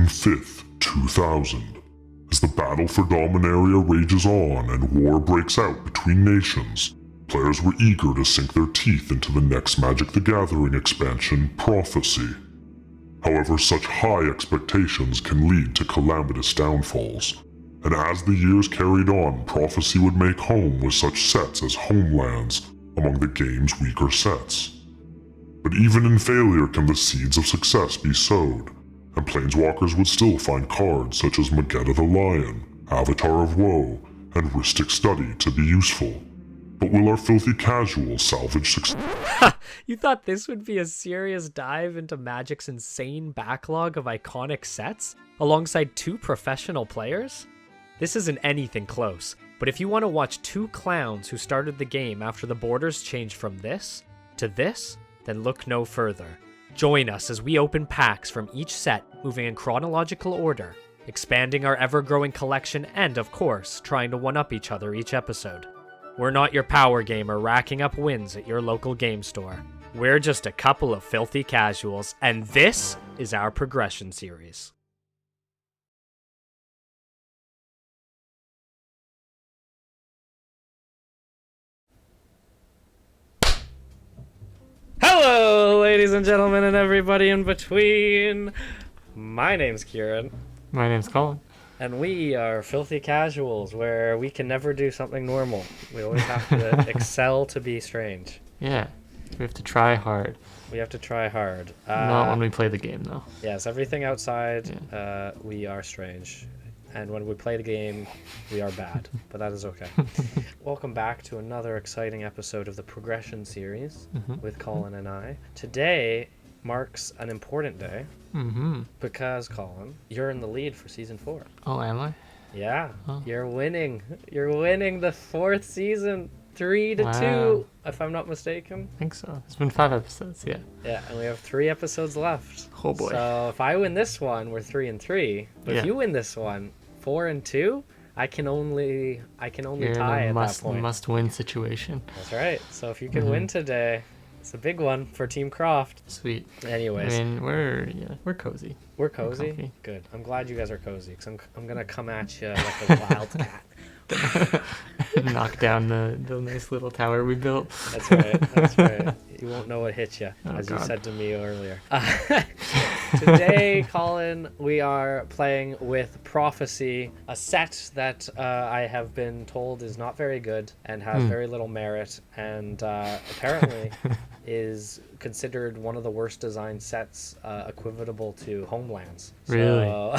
June 5th, 2000. As the battle for Dominaria rages on and war breaks out between nations, players were eager to sink their teeth into the next Magic the Gathering expansion, Prophecy. However, such high expectations can lead to calamitous downfalls, and as the years carried on, Prophecy would make home with such sets as Homelands among the game's weaker sets. But even in failure can the seeds of success be sowed, and Planeswalkers would still find cards such as Magetta the Lion, Avatar of Woe, and Rhystic Study to be useful. But will our filthy casuals salvage success? You thought this would be a serious dive into Magic's insane backlog of iconic sets, alongside 2 professional players? This isn't anything close, but if you want to watch 2 clowns who started the game after the borders changed from this to this, then look no further. Join us as we open packs from each set, moving in chronological order, expanding our ever-growing collection and, of course, trying to one-up each other each episode. We're not your power gamer racking up wins at your local game store. We're just a couple of filthy casuals, and this is our progression series. Hello, ladies and gentlemen, and everybody in between. My name's Kieran. My name's Colin. And we are Filthy Casuals, where we can never do something normal. We always have to excel to be strange. Yeah, we have to try hard. We have to try hard. Not when we play the game, though. Yes, everything outside, we are strange. And when we play the game, we are bad. But that is okay. Welcome back to another exciting episode of the Progression series with Colin and I. Today marks an important day because, Colin, you're in the lead for Season 4. Oh, am I? Yeah, Oh. You're winning. You're winning the 4th season, 3-2, Wow. if I'm not mistaken. I think so. It's been 5 episodes, yeah. Yeah, and we have 3 episodes left. Oh boy. So if I win this one, we're 3-3. But if Yeah. you win this one, 4-2, I can only You're tie in at a that point. must-win situation. That's right. So if you can win today, it's a big one for Team Croft. Sweet. Anyways, I mean, we're cozy. we're cozy. comfy. Good. I'm glad you guys are cozy because I'm gonna come at you like a wildcat. Knock down the nice little tower we built. That's right. That's right. You won't know what hit you, Oh, as you God. said to me earlier. Today, Colin, we are playing with Prophecy, a set that I have been told is not very good and has very little merit, and apparently is considered one of the worst designed sets equivalable to Homelands. Really? So,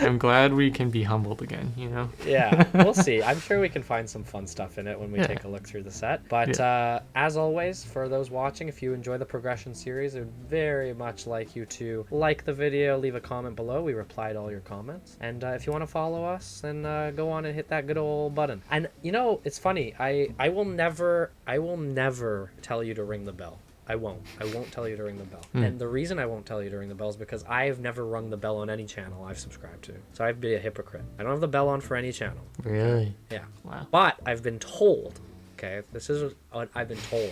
I'm glad we can be humbled again, you know? yeah, we'll see. I'm sure we can find some fun stuff in it when we Yeah. take a look through the set. But as always, for those watching, if you enjoy the Progression series, I would very much like you to like the video, leave a comment below. We reply to all your comments. And if you want to follow us, then go on and hit that good old button. And you know, it's funny. I will never tell you to ring the bell. I won't tell you to ring the bell. And the reason I won't tell you to ring the bell is because I've never rung the bell on any channel I've subscribed to. So I'd be a hypocrite. I don't have the bell on for any channel. Really? Yeah. Wow. But I've been told, okay, this is what I've been told,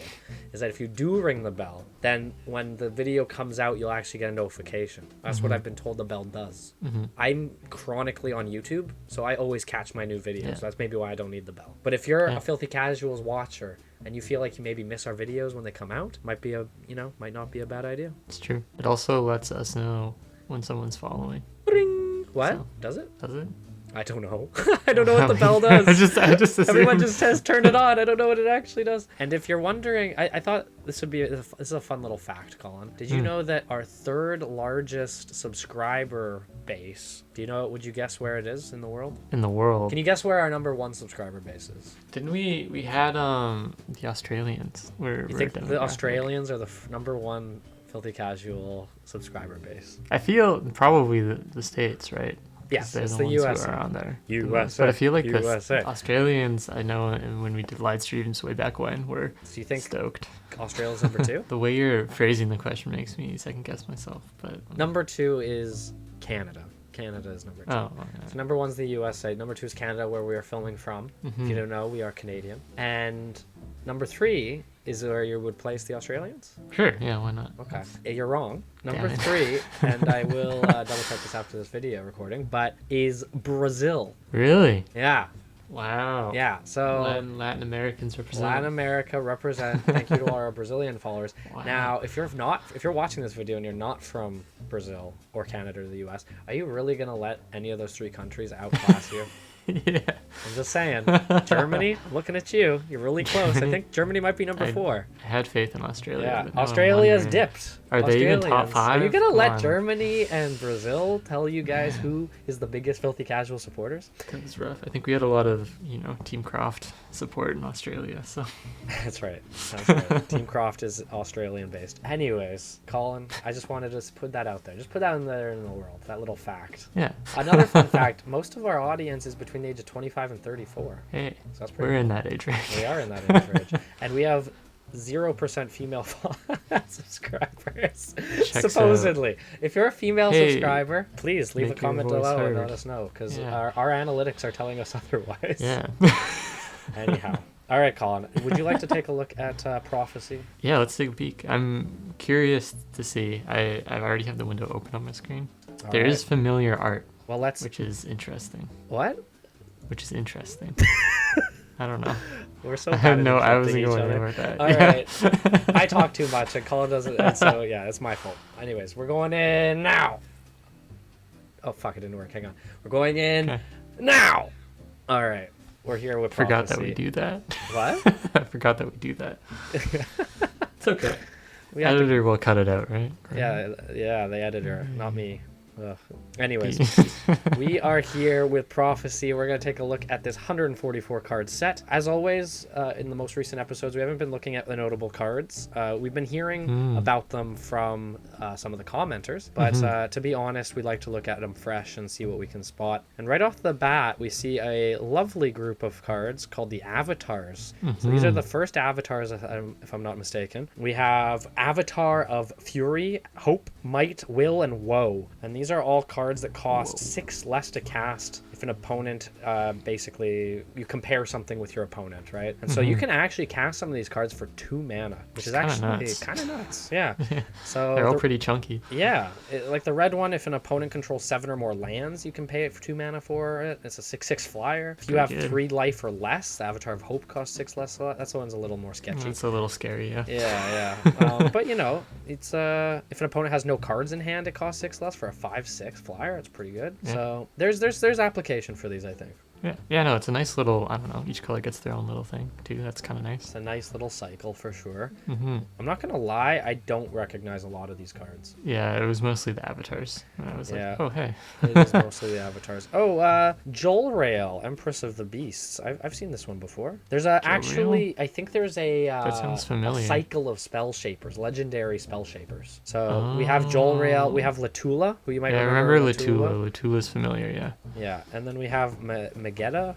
is that if you do ring the bell, then when the video comes out, you'll actually get a notification. That's what I've been told the bell does. I'm chronically on YouTube, so I always catch my new videos. Yeah. So that's maybe why I don't need the bell. But if you're a Filthy Casuals watcher and you feel like you maybe miss our videos when they come out, might not be a bad idea. It's true. It also lets us know when someone's following. Ring. What? So- Does it? Does it? I don't know. I don't know what the bell does. I just assumed. Everyone just says turn it on. I don't know what it actually does. And if you're wondering, I thought this is a fun little fact, Colin. Did you know that our 3rd largest subscriber base, would you guess where it is in the world? In the world. Can you guess where our number 1 subscriber base is? Didn't we had the Australians were You think the demographic. Australians are the number 1 Filthy Casual subscriber base? I feel probably the States, right? 'Cause Yes, they're it's the the ones USA. who are on there. the USA, most. But I feel like the USA. Australians, I know, and when we did live streams way back when, were Do you think stoked. Australia's number 2? The way you're phrasing the question makes me second guess myself, but Number 2 is Canada. Canada is number 2. oh, So number 1's the USA. Number 2 is Canada, where we are filming from. If you don't know, we are Canadian. And Number 3 is where you would place the Australians. Sure, yeah, why not? Okay, you're wrong. Number Damn it. 3, and I will double check this after this video recording, but is Brazil. Really? Yeah, Wow. yeah. So Latin Americans represent. Latin America represent. Thank you to all our Brazilian followers. Wow. Now, if you're watching this video and you're not from Brazil or Canada or the U.S., are you really gonna let any of those 3 countries outclass you? Yeah. I'm just saying. Germany, I'm looking at you. You're really close. I think Germany might be number 4. I had faith in Australia. Yeah, but now I'm Australia's wondering, dipped. Are they even top Australians. 5? Are you gonna Come let on. Germany and Brazil tell you guys who is the biggest filthy casual supporters? It's rough. I think we had a lot of, Team Croft support in Australia, so. That's right. That's right. Team Croft is Australian based. Anyways, Colin, I just wanted to put that out there. Just put that in there in the world. That little fact. Yeah. Another fun fact: most of our audience is between the age of 25 and 34. Hey, So that's pretty. we're in that age range. We are in that age range, and we have 0% female subscribers. Checks Supposedly, if you're a female Hey, subscriber, please leave a make your comment voice below and heard. let us know, because Yeah. our analytics are telling us otherwise. Yeah. Anyhow, all right, Colin, would you like to take a look at Prophecy? Yeah, let's take a peek. I'm curious to see. I already have the window open on my screen. All There right. is familiar art, Well, let's. which is interesting. What? I don't know. We're so I bad have at no. I interrupting wasn't each going other. over that. All Yeah. right. I talk too much, and Colin doesn't. And so yeah, it's my fault. Anyways, we're going in now. Oh fuck! It didn't work. Hang on. We're going in Okay. now. All right. We're here with Forgot Prophecy. that we do that. What? I forgot that we do that. It's okay. We have to, Editor will cut it out, right? yeah, the editor, not me. Ugh. Anyways, we are here with Prophecy. We're going to take a look at this 144 card set. As always, in the most recent episodes, we haven't been looking at the notable cards. We've been hearing about them from some of the commenters, but to be honest, we like to look at them fresh and see what we can spot. And right off the bat, we see a lovely group of cards called the Avatars. So these are the first avatars, if I'm not mistaken. We have Avatar of Fury, Hope, Might, Will, and Woe. And these are all cards that cost 6 less to cast if an opponent, basically, you compare something with your opponent, right? And so you can actually cast some of these cards for 2 mana, which is Kinda actually nuts. kind of nuts. Yeah. So They're all pretty chunky. yeah, like the red one, if an opponent controls 7 or more lands, you can pay it for 2 mana for it. It's a 6/6 flyer. If you have Pretty good. 3 life or less, the Avatar of Hope costs 6 less. That's the one's a little more sketchy. It's a little scary, yeah. Yeah, but it's if an opponent has no cards in hand, it costs 6 less for a 5/6 flyer. It's pretty good. Yeah. So there's application for these, I think. Yeah, no, it's a nice little, I don't know, each color gets their own little thing, too. That's kind of nice. It's a nice little cycle for sure. Mm-hmm. I'm not gonna lie, I don't recognize a lot of these cards. Yeah, it was mostly the avatars. And I was Yeah. like, oh, hey. It is mostly the avatars. Oh, Joel Rail, Empress of the Beasts. I've seen this one before. There's actually, I think there's a, That sounds familiar. a cycle of spell shapers, legendary spell shapers. So we have Joel Rail, we have Latula, who you might Yeah, I remember. remember Latula. Latula's familiar, yeah. Yeah, and then we have Magetta.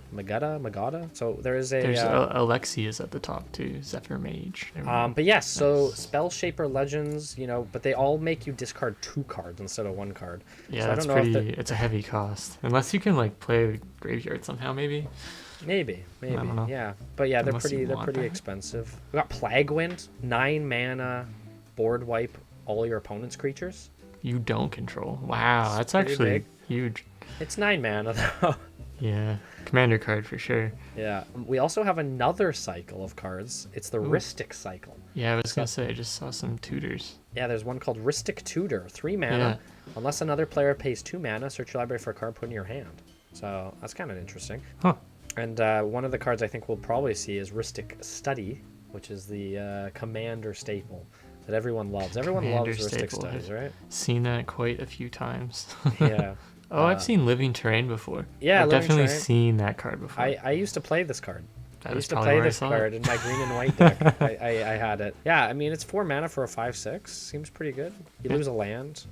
So there is a. There's Alexi is at the top, too. Zephyr Mage. But yes, so spell shaper legends, but they all make you discard 2 cards instead of 1 card. Yeah, so I that's don't know if pretty, it's a heavy cost. Unless you can, like, play Graveyard somehow, maybe. Maybe, don't know. yeah. But yeah, Unless you they're want pretty that. expensive. We got Plaguewind, 9 mana, board wipe all your opponent's creatures. You don't control. Wow, that's pretty actually big. huge. It's 9 mana though. Yeah, commander card for sure. Yeah. We also have another cycle of cards. It's the Rhystic cycle. Yeah, I was gonna say I just saw some tutors. Yeah, there's one called Rhystic Tutor, 3 mana. Unless another player pays 2 mana, search your library for a card put in your hand. So that's kind of interesting. Huh. And one of the cards I think we'll probably see is Rhystic Study, which is the commander staple that everyone loves. Everyone Commander loves Rhystic staple. Studies, right? Seen that quite a few times. Yeah. Oh, I've seen Living Terrain before. Yeah, I've Living definitely Terrain. seen that card before. I used to play this card. That I was used to probably play where I this saw card it. in my green and white deck. I had it. Yeah, I mean, it's 4 mana for a 5/6. Seems pretty good. You lose a land.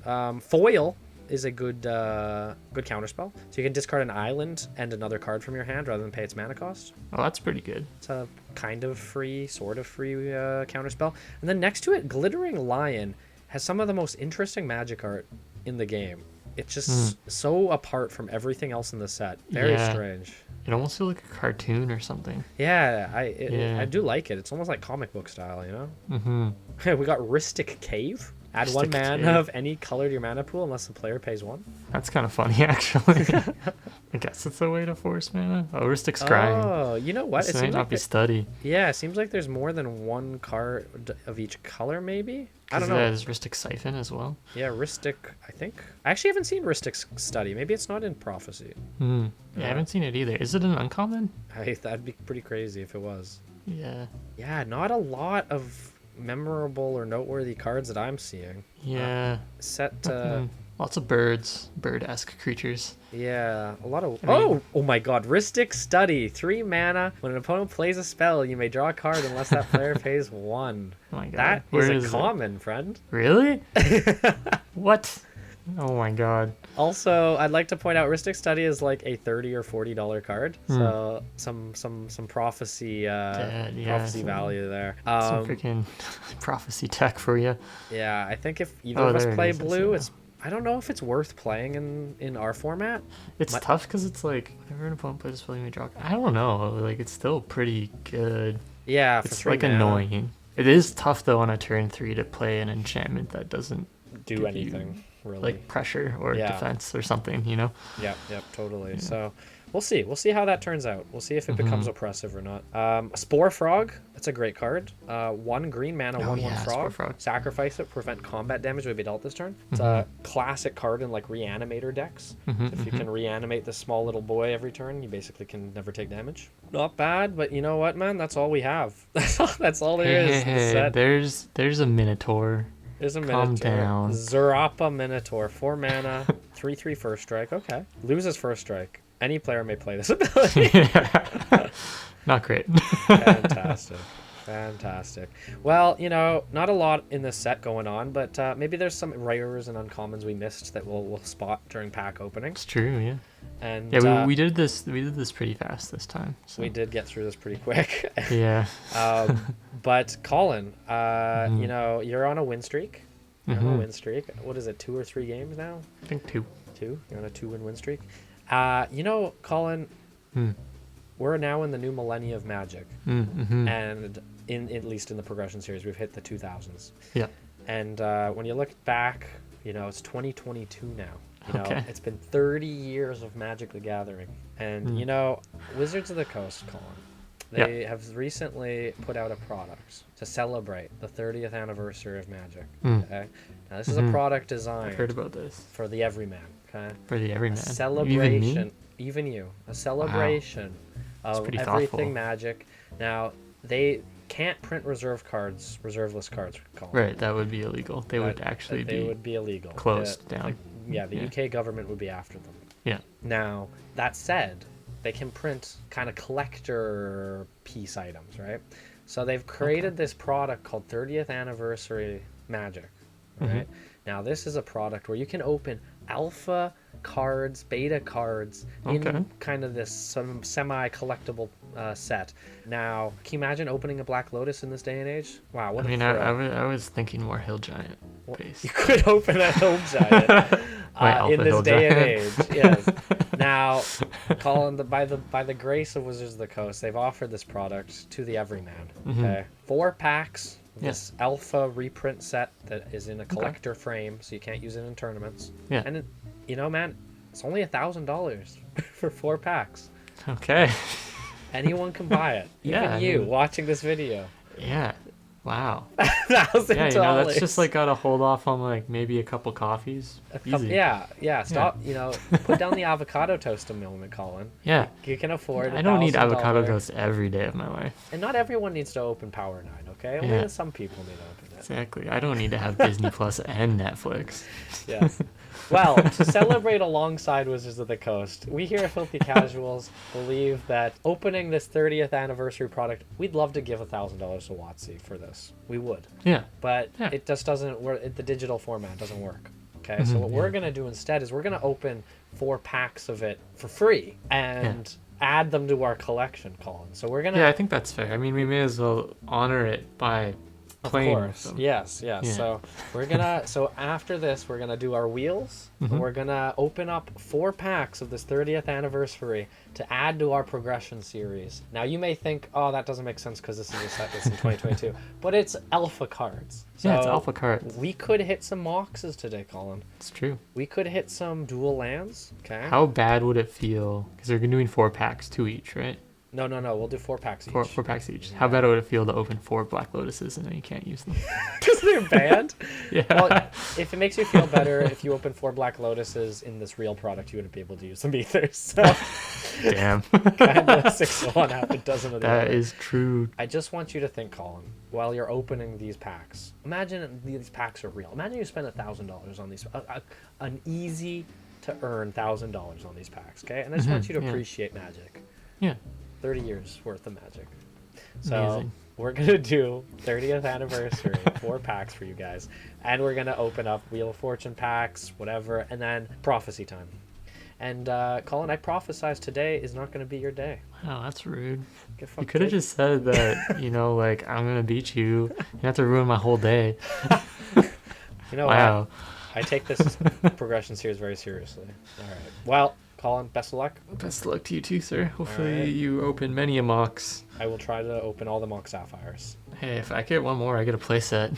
Foil is a good counterspell. So you can discard an island and another card from your hand rather than pay its mana cost. Oh, that's pretty good. It's a kind of free, sort of free counterspell. And then next to it, Glittering Lion has some of the most interesting magic art in the game. It's just so apart from everything else in the set. Very Yeah. strange. It almost feels like a cartoon or something. Yeah, Yeah. I do like it. It's almost like comic book style, you know? Mm-hmm. We got Rhystic Cave. Add one Rhystic mana Cave. of any color to your mana pool unless the player pays 1. That's kind of funny, actually. I guess it's a way to force mana. Oh, Rhystic Scrying. Oh, you know what? This It might seems not like be study. yeah, it seems like there's more than one card of each color, maybe? I don't know. There's Rhystic Siphon as well. Yeah, Rhystic, I think. I actually haven't seen Rhystic Study. Maybe it's not in Prophecy. Yeah, I haven't seen it either. Is it an uncommon? That'd be pretty crazy if it was. Yeah. Yeah, not a lot of memorable or noteworthy cards that I'm seeing. Yeah. Set, Lots of birds, bird-esque creatures. yeah, a lot of... I mean- oh my god, Rhystic Study. 3 mana. When an opponent plays a spell, you may draw a card unless that player pays 1. Oh my god. That Where is is a it? common, friend. Really? What? Oh my god. Also, I'd like to point out Rhystic Study is like a $30 or $40 card. So some prophecy prophecy some- value there. Some freaking prophecy tech for you. Yeah, I think if either of us there it play is, I see blue, now. it's I don't know if it's worth playing in our format. It's tough because it's like whenever an opponent plays a spell, you may draw. I don't know. Like it's still pretty good. Yeah, for It's 3 like mana, annoying. It is tough though on a turn 3 to play an enchantment that doesn't do give you, anything really. like pressure or Yeah. defense or something. You know. Yep, totally. So we'll see. We'll see how that turns out. We'll see if it becomes oppressive or not. Spore Frog. That's a great card. 1 green mana, 1/1 yeah, Spore frog. Frog. Sacrifice it. Prevent combat damage with be dealt this turn. It's a classic card in like reanimator decks. If you can reanimate this small little boy every turn, you basically can never take damage. Not bad, but you know what, man? That's all we have. That's all there is. in the set. There's a Minotaur. There's a Calm Minotaur. down. Zerapa Minotaur. 4 mana, 3/3 first strike. Okay. Loses first strike. Any player may play this ability. Not great. Fantastic. Well, you know, not a lot in this set going on, but maybe there's some rares and uncommons we missed that we'll spot during pack openings. It's true, yeah. And Yeah, we did this pretty fast this time. So. we did get through this pretty quick. Yeah. But Colin, you know, you're on a win streak. You're on a win streak. What is it, 2 or 3 games now? I think 2. 2? You're on a 2-win streak. You know, Colin, we're now in the new millennia of Magic. And at least in the progression series, we've hit the 2000s. Yeah. And when you look back, you know, it's 2022 now. You know, Okay. it's been 30 years of Magic the Gathering. And, you know, Wizards of the Coast, Colin, they have recently put out a product to celebrate the 30th anniversary of Magic. Okay? Now, this is a product designed I've heard about this. for the everyman. Okay? For the everyman. A celebration. Even me? Even you. A celebration of pretty everything thoughtful. Magic. Now, they can't print reserveless cards, Colin. Right, that would be illegal. They would actually They be would be illegal. closed down. The Yeah. UK government would be after them. Yeah. Now, that said, they can print kind of collector piece items, right? So they've created this product called 30th Anniversary Magic, right? Now, this is a product where you can open alpha cards, beta cards in kind of this some semi-collectible set. Now, can you imagine opening a Black Lotus in this day and age? Wow, what I mean, a thrill. I was thinking more Hill Giant base. You could open a Hill Giant Alpha in this Hill day and Giant. age. Yes. Now, Colin, by the grace of Wizards of the Coast, they've offered this product to the everyman. Okay, 4 packs. This alpha reprint set that is in a collector frame, so you can't use it in tournaments. Yeah. And you know, man, it's only $1,000 for 4 packs. Okay. Anyone can buy it. Even Yeah, I you mean- watching this video. Yeah. Wow. $1,000. Yeah, you know, that's just like gotta hold off on like maybe a couple coffees. Easy. Yeah. Stop. You know, put down the avocado toast a moment, Colin. Yeah. You can afford. I don't need avocado $1,000. toast every day of my life. And not everyone needs to open Power 9. Okay, only Yeah. some people need to open it. Exactly. I don't need to have Disney Plus and Netflix. Yes. Well, to celebrate alongside Wizards of the Coast, we here at Filthy Casuals believe that opening this 30th anniversary product, we'd love to give $1,000 to WotC for this. We would. Yeah. But Yeah. it just doesn't work. The digital format doesn't work. Okay, so what we're going to do instead is we're going to open 4 packs of it for free and add them to our collection, Colin. So we're going to... Yeah, I think that's fair. I mean, we may as well honor it by playing Of with course. them. Yes. Yeah. So so after this, we're gonna do our wheels. Mhm. We're gonna open up 4 packs of this 30th anniversary to add to our progression series. Now you may think, oh, that doesn't make sense because this is a set that's in 2022, but it's alpha cards. So Yeah, it's alpha cards. we could hit some moxes today, Colin. It's true. We could hit some dual lands. Okay. How bad would it feel? Because they're doing 4 packs, 2 each, right? No. We'll do 4 packs each. 4 packs each. How bad would it feel to open 4 Black Lotuses and then you can't use them? Because they're banned. Yeah. Well, if it makes you feel better, if you open 4 Black Lotuses in this real product, you wouldn't be able to use them either. So Damn. kind of 6 of one, half a dozen of the That other. is true. I just want you to think, Colin, while you're opening these packs. Imagine these packs are real. Imagine you spend $1,000 on these, an easy to earn $1,000 on these packs. Okay, and I just want you to yeah. appreciate Magic. Yeah. 30 years worth of Magic. So Amazing. we're gonna do 30th anniversary 4 packs for you guys, and we're gonna open up Wheel of Fortune packs, whatever, and then prophecy time. And Colin, I prophesize today is not gonna be your day. Wow, that's rude. Get You fucked, could have kid. just said that, like, I'm going to beat you. You have to ruin my whole day. You know Wow. what? I take this progression series very seriously. All right. Well, Colin, best of luck. Best of luck to you too, sir. Hopefully Alright. you open many a Mox. I will try to open all the Mock Sapphires. Hey, if I get one more, I get a playset.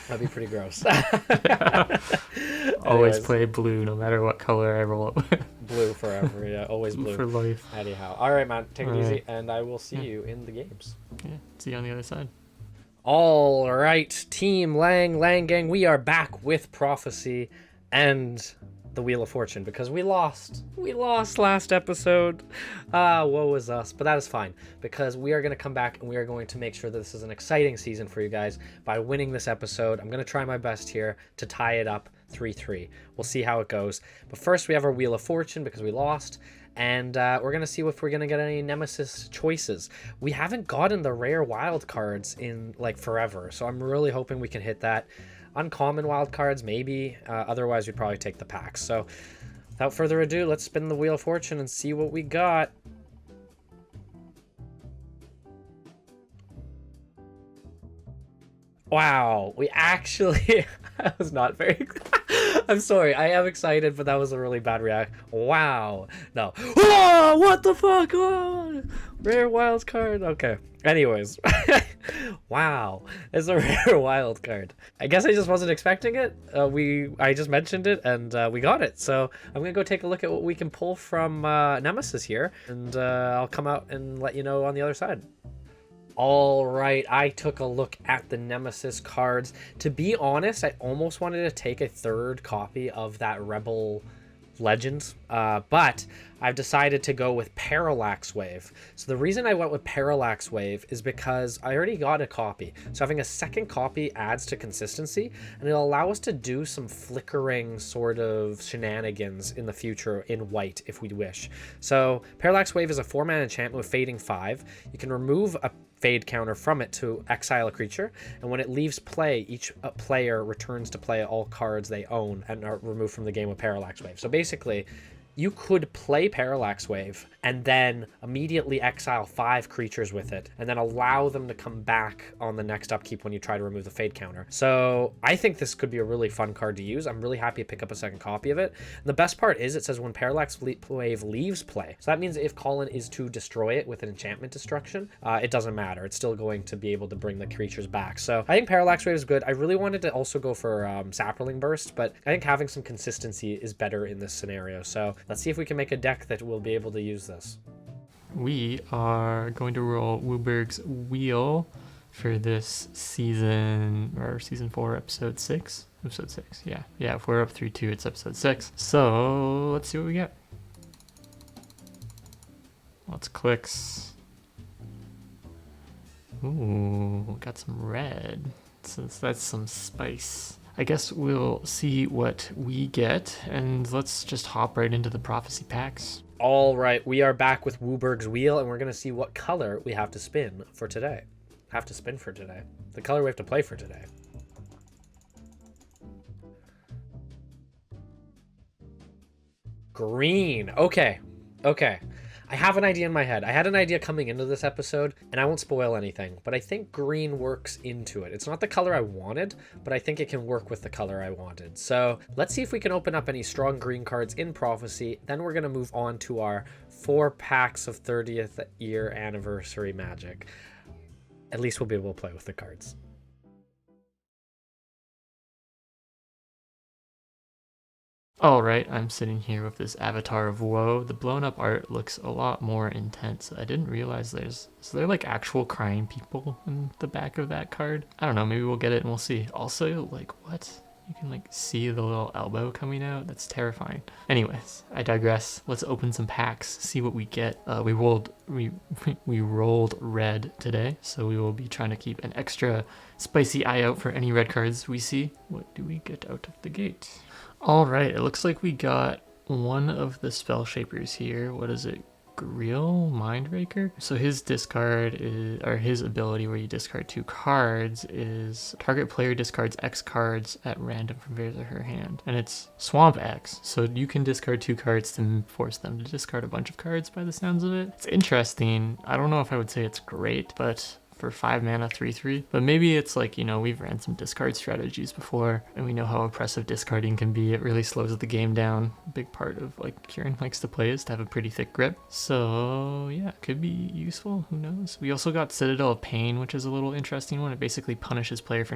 That'd be pretty gross. Always Anyways, play blue, no matter what color I roll up with. blue forever. Yeah, always blue. For life. Anyhow. All right, man. Take it easy, Alright. and I will see Yeah. you in the games. Yeah, see you on the other side. All right, Team Lang Gang, we are back with Prophecy and the Wheel of Fortune because we lost. We lost last episode. Woe is us, but that is fine because we are going to come back and we are going to make sure that this is an exciting season for you guys by winning this episode. I'm going to try my best here to tie it up 3-3. We'll see how it goes. But first, we have our Wheel of Fortune because we lost. And we're going to see if we're going to get any Nemesis choices. We haven't gotten the rare wild cards in like forever. So I'm really hoping we can hit that. Uncommon wild cards, maybe. Otherwise, we'd probably take the packs. So without further ado, let's spin the Wheel of Fortune and see what we got. Wow, we actually... I was not very... I'm sorry, I am excited, but that was a really bad react. Wow. No. Oh, what the fuck? Oh, rare wild card. Okay. Anyways. Wow. It's a rare wild card. I guess I just wasn't expecting it. I just mentioned it, and we got it. So I'm going to go take a look at what we can pull from Nemesis here, and I'll come out and let you know on the other side. All right, I took a look at the Nemesis cards. To be honest, I almost wanted to take a 3rd copy of that Rebel Legend, but I've decided to go with Parallax Wave. So the reason I went with Parallax Wave is because I already got a copy. So having a 2nd copy adds to consistency, and it'll allow us to do some flickering sort of shenanigans in the future in white if we wish. So Parallax Wave is a 4-mana enchantment with Fading 5. You can remove a fade counter from it to exile a creature, and when it leaves play, each player returns to play all cards they own and are removed from the game with Parallax Wave. So basically, you could play Parallax Wave and then immediately exile 5 creatures with it and then allow them to come back on the next upkeep when you try to remove the fade counter. So I think this could be a really fun card to use. I'm really happy to pick up a 2nd copy of it. And the best part is it says when Parallax Wave leaves play. So that means if Colin is to destroy it with an enchantment destruction, it doesn't matter. It's still going to be able to bring the creatures back. So I think Parallax Wave is good. I really wanted to also go for Sapperling Burst, but I think having some consistency is better in this scenario. So let's see if we can make a deck that will be able to use this. We are going to roll Wooberg's Wheel for this season, or season 4, episode 6. Episode 6, yeah. Yeah, if we're up 3-2, it's episode 6. So let's see what we get. Lots of clicks. Ooh, got some red. So that's some spice. I guess we'll see what we get, and let's just hop right into the prophecy packs. All right, we are back with Wooberg's Wheel, and we're going to see what color we have to spin for today. The color we have to play for today. Green. Okay. I have an idea in my head. I had an idea coming into this episode, and I won't spoil anything, but I think green works into it. It's not the color I wanted, but I think it can work with the color I wanted. So let's see if we can open up any strong green cards in Prophecy. Then we're going to move on to our 4 packs of 30th year anniversary Magic. At least we'll be able to play with the cards. Alright, I'm sitting here with this Avatar of Woe. The blown up art looks a lot more intense. I didn't realize is there like actual crying people in the back of that card? I don't know, maybe we'll get it and we'll see. Also, like, what? You can like see the little elbow coming out? That's terrifying. Anyways, I digress. Let's open some packs, see what we get. We rolled red today, so we will be trying to keep an extra spicy eye out for any red cards we see. What do we get out of the gate? Alright, it looks like we got one of the spell shapers here. What is it? Grill Mindbreaker? So his discard is, or his ability where you discard 2 cards is target player discards X cards at random from his or her hand. And it's Swamp X. So you can discard 2 cards to force them to discard a bunch of cards by the sounds of it. It's interesting. I don't know if I would say it's great, but for 5 mana 3/3, but maybe it's like, you know, we've ran some discard strategies before and we know how oppressive discarding can be. It really slows the game down. A big part of like Kieran likes to play is to have a pretty thick grip, so yeah, could be useful, who knows. We also got Citadel of Pain, which is a little interesting one. It basically punishes players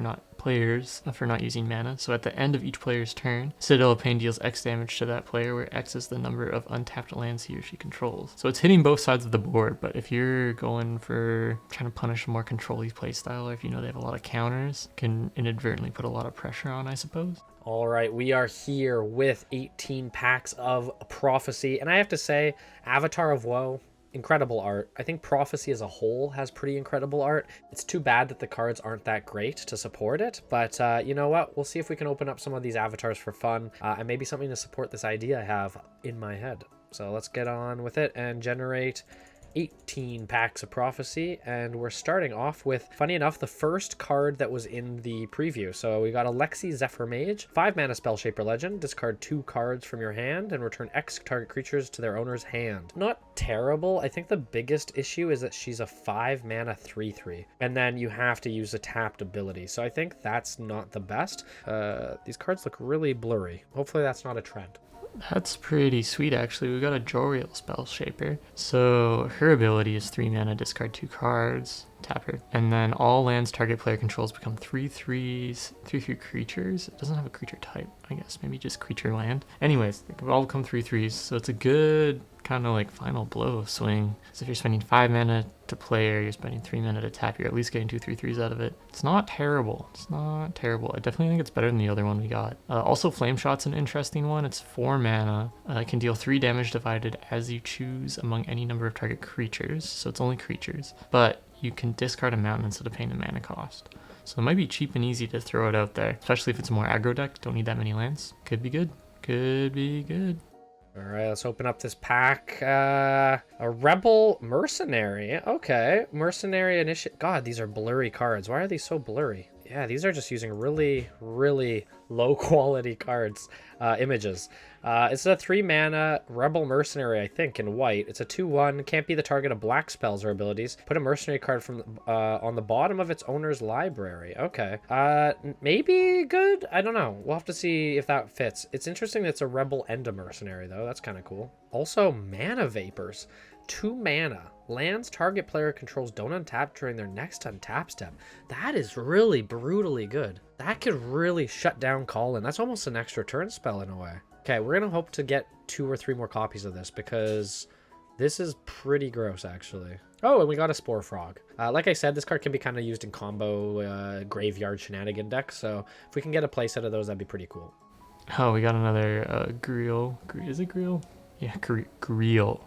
for not using mana. So at the end of each player's turn, Citadel of Pain deals X damage to that player, where X is the number of untapped lands he or she controls. So it's hitting both sides of the board, but if you're going for trying to punish a more control-y playstyle, or if you know they have a lot of counters, can inadvertently put a lot of pressure on, I suppose. All right, we are here with 18 packs of Prophecy, and I have to say, Avatar of Woe, incredible art. I think Prophecy as a whole has pretty incredible art. It's too bad that the cards aren't that great to support it, but you know what? We'll see if we can open up some of these avatars for fun, and maybe something to support this idea I have in my head. So let's get on with it and generate 18 packs of Prophecy, and we're starting off with, funny enough, the first card that was in the preview. So we got Alexi Zephyr Mage, 5 mana Spell Shaper Legend, discard 2 cards from your hand and return X target creatures to their owner's hand. Not terrible. I think the biggest issue is that she's a 5 mana 3/3, and then you have to use a tapped ability, so I think that's not the best. These cards look really blurry. Hopefully that's not a trend. That's pretty sweet, actually. We got a Joriel Spell Shaper. So her ability is 3 mana, discard 2 cards, tap her. And then all lands target player controls become 3/3s, 3/3 creatures. It doesn't have a creature type, I guess. Maybe just creature land. Anyways, they can all become 3/3s. So it's a good kind of like final blow swing. So if you're spending 5 mana to play, or you're spending 3 mana to tap, you're at least getting 2 3/3s out of it. It's not terrible. It's not terrible. I definitely think it's better than the other one we got. Also, Flame Shot's an interesting one. It's 4 mana. It can deal 3 damage divided as you choose among any number of target creatures. So it's only creatures. But you can discard a mountain instead of paying the mana cost. So it might be cheap and easy to throw it out there, especially if it's a more aggro deck. Don't need that many lands. Could be good. Could be good. All right, let's open up this pack. A Rebel Mercenary. Okay, Mercenary Initiate. God, these are blurry cards. Why are these so blurry? Yeah, these are just using really, really low quality cards, images. It's a 3 mana Rebel Mercenary, I think, in white. It's a 2/1, can't be the target of black spells or abilities. Put a mercenary card from on the bottom of its owner's library. Okay. Maybe good? I don't know. We'll have to see if that fits. It's interesting that it's a Rebel and a Mercenary, though. That's kind of cool. Also, Mana Vapors. 2 mana. Lands target player controls don't untap during their next untap step. That is really brutally good. That could really shut down Call-In. That's almost an extra turn spell in a way. Okay, we're going to hope to get 2 or 3 more copies of this, because this is pretty gross, actually. Oh, and we got a Spore Frog. Like I said, this card can be kind of used in combo graveyard shenanigan decks, so if we can get a playset of those, that'd be pretty cool. Oh, we got another Grill. Is it Grill? Yeah, Grill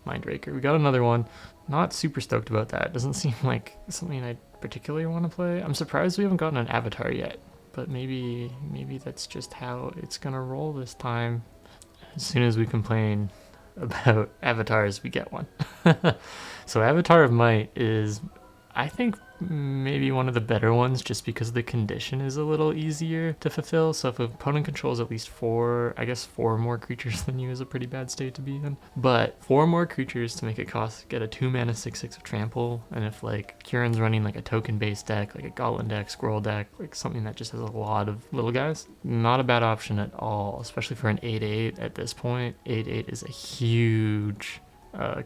Mindbreaker. We got another one. Not super stoked about that. Doesn't seem like something I particularly want to play. I'm surprised we haven't gotten an avatar yet, but maybe that's just how it's gonna roll this time. As soon as we complain about avatars, we get one. So Avatar of Might is, I think, maybe one of the better ones just because the condition is a little easier to fulfill. So if an opponent controls at least four more creatures than you is a pretty bad state to be in. But 4 more creatures to make it get a 2 mana 6/6 of trample. And if like Kieran's running like a token based deck, like a goblin deck, scroll deck, like something that just has a lot of little guys, not a bad option at all, especially for an 8/8 at this point. 8/8 is a huge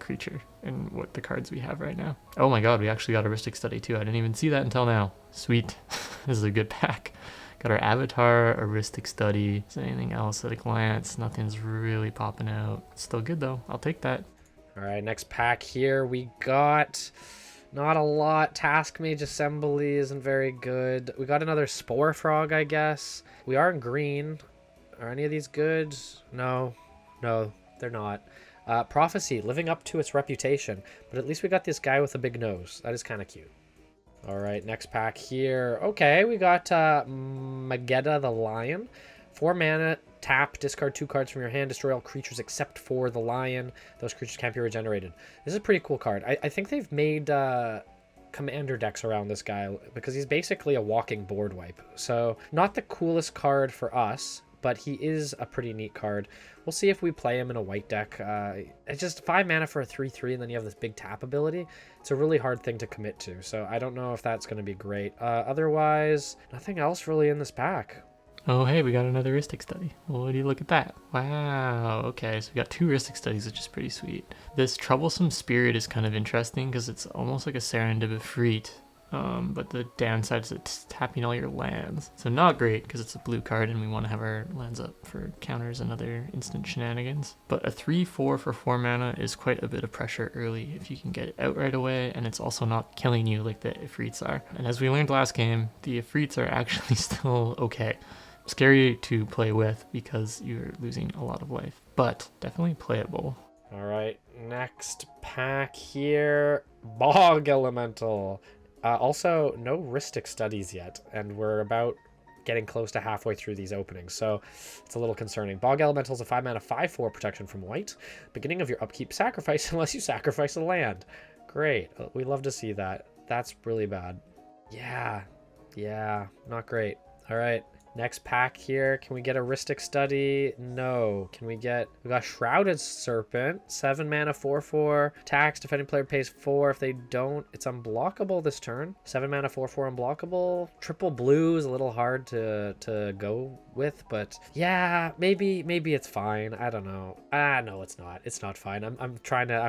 creature in what the cards we have right now. Oh my god, we actually got a Rhystic Study too. I didn't even see that until now. Sweet. This is a good pack. Got our Avatar, a Rhystic Study. Is there anything else at a glance? Nothing's really popping out. Still good though. I'll take that. All right, next pack here. We got not a lot. Task Mage Assembly isn't very good. We got another Spore Frog, I guess. We are in green. Are any of these good? No, they're not. Prophecy, living up to its reputation, but at least we got this guy with a big nose. That is kind of cute. All right, next pack here. Okay, we got Magetta the Lion. 4 mana, tap, discard 2 cards from your hand, destroy all creatures except for the lion. Those creatures can't be regenerated. This is a pretty cool card. I think they've made commander decks around this guy because he's basically a walking board wipe. So not the coolest card for us, but he is a pretty neat card. We'll see if we play him in a white deck. It's just 5 mana for a 3/3, and then you have this big tap ability. It's a really hard thing to commit to, so I don't know if that's going to be great. Otherwise, nothing else really in this pack. Oh, hey, we got another Rhystic Study. Well, what do you look at that? Wow, okay, so we got 2 Rhystic Studies, which is pretty sweet. This Troublesome Spirit is kind of interesting because it's almost like a Serendib Efreet. But the downside is it's tapping all your lands. So not great because it's a blue card and we want to have our lands up for counters and other instant shenanigans. But a 3/4 for 4 mana is quite a bit of pressure early if you can get it out right away, and it's also not killing you like the Ifrits are. And as we learned last game, the Ifrits are actually still okay. Scary to play with because you're losing a lot of life, but definitely playable. All right, next pack here. Bog Elemental. Also, no Rhystic Studies yet, and we're about getting close to halfway through these openings, so it's a little concerning. Bog Elemental is a 5 mana 5/4 protection from white. Beginning of your upkeep, sacrifice unless you sacrifice a land. Great. We love to see that. That's really bad. Yeah, not great. All right. Next pack here. Can we get a Rhystic Study? No. We got Shrouded Serpent, 7 mana 4/4. Tax, defending player pays 4. If they don't, it's unblockable this turn. 7 mana 4/4 unblockable. Triple blue is a little hard to go with, but yeah, maybe it's fine. I don't know. No, it's not. It's not fine. I'm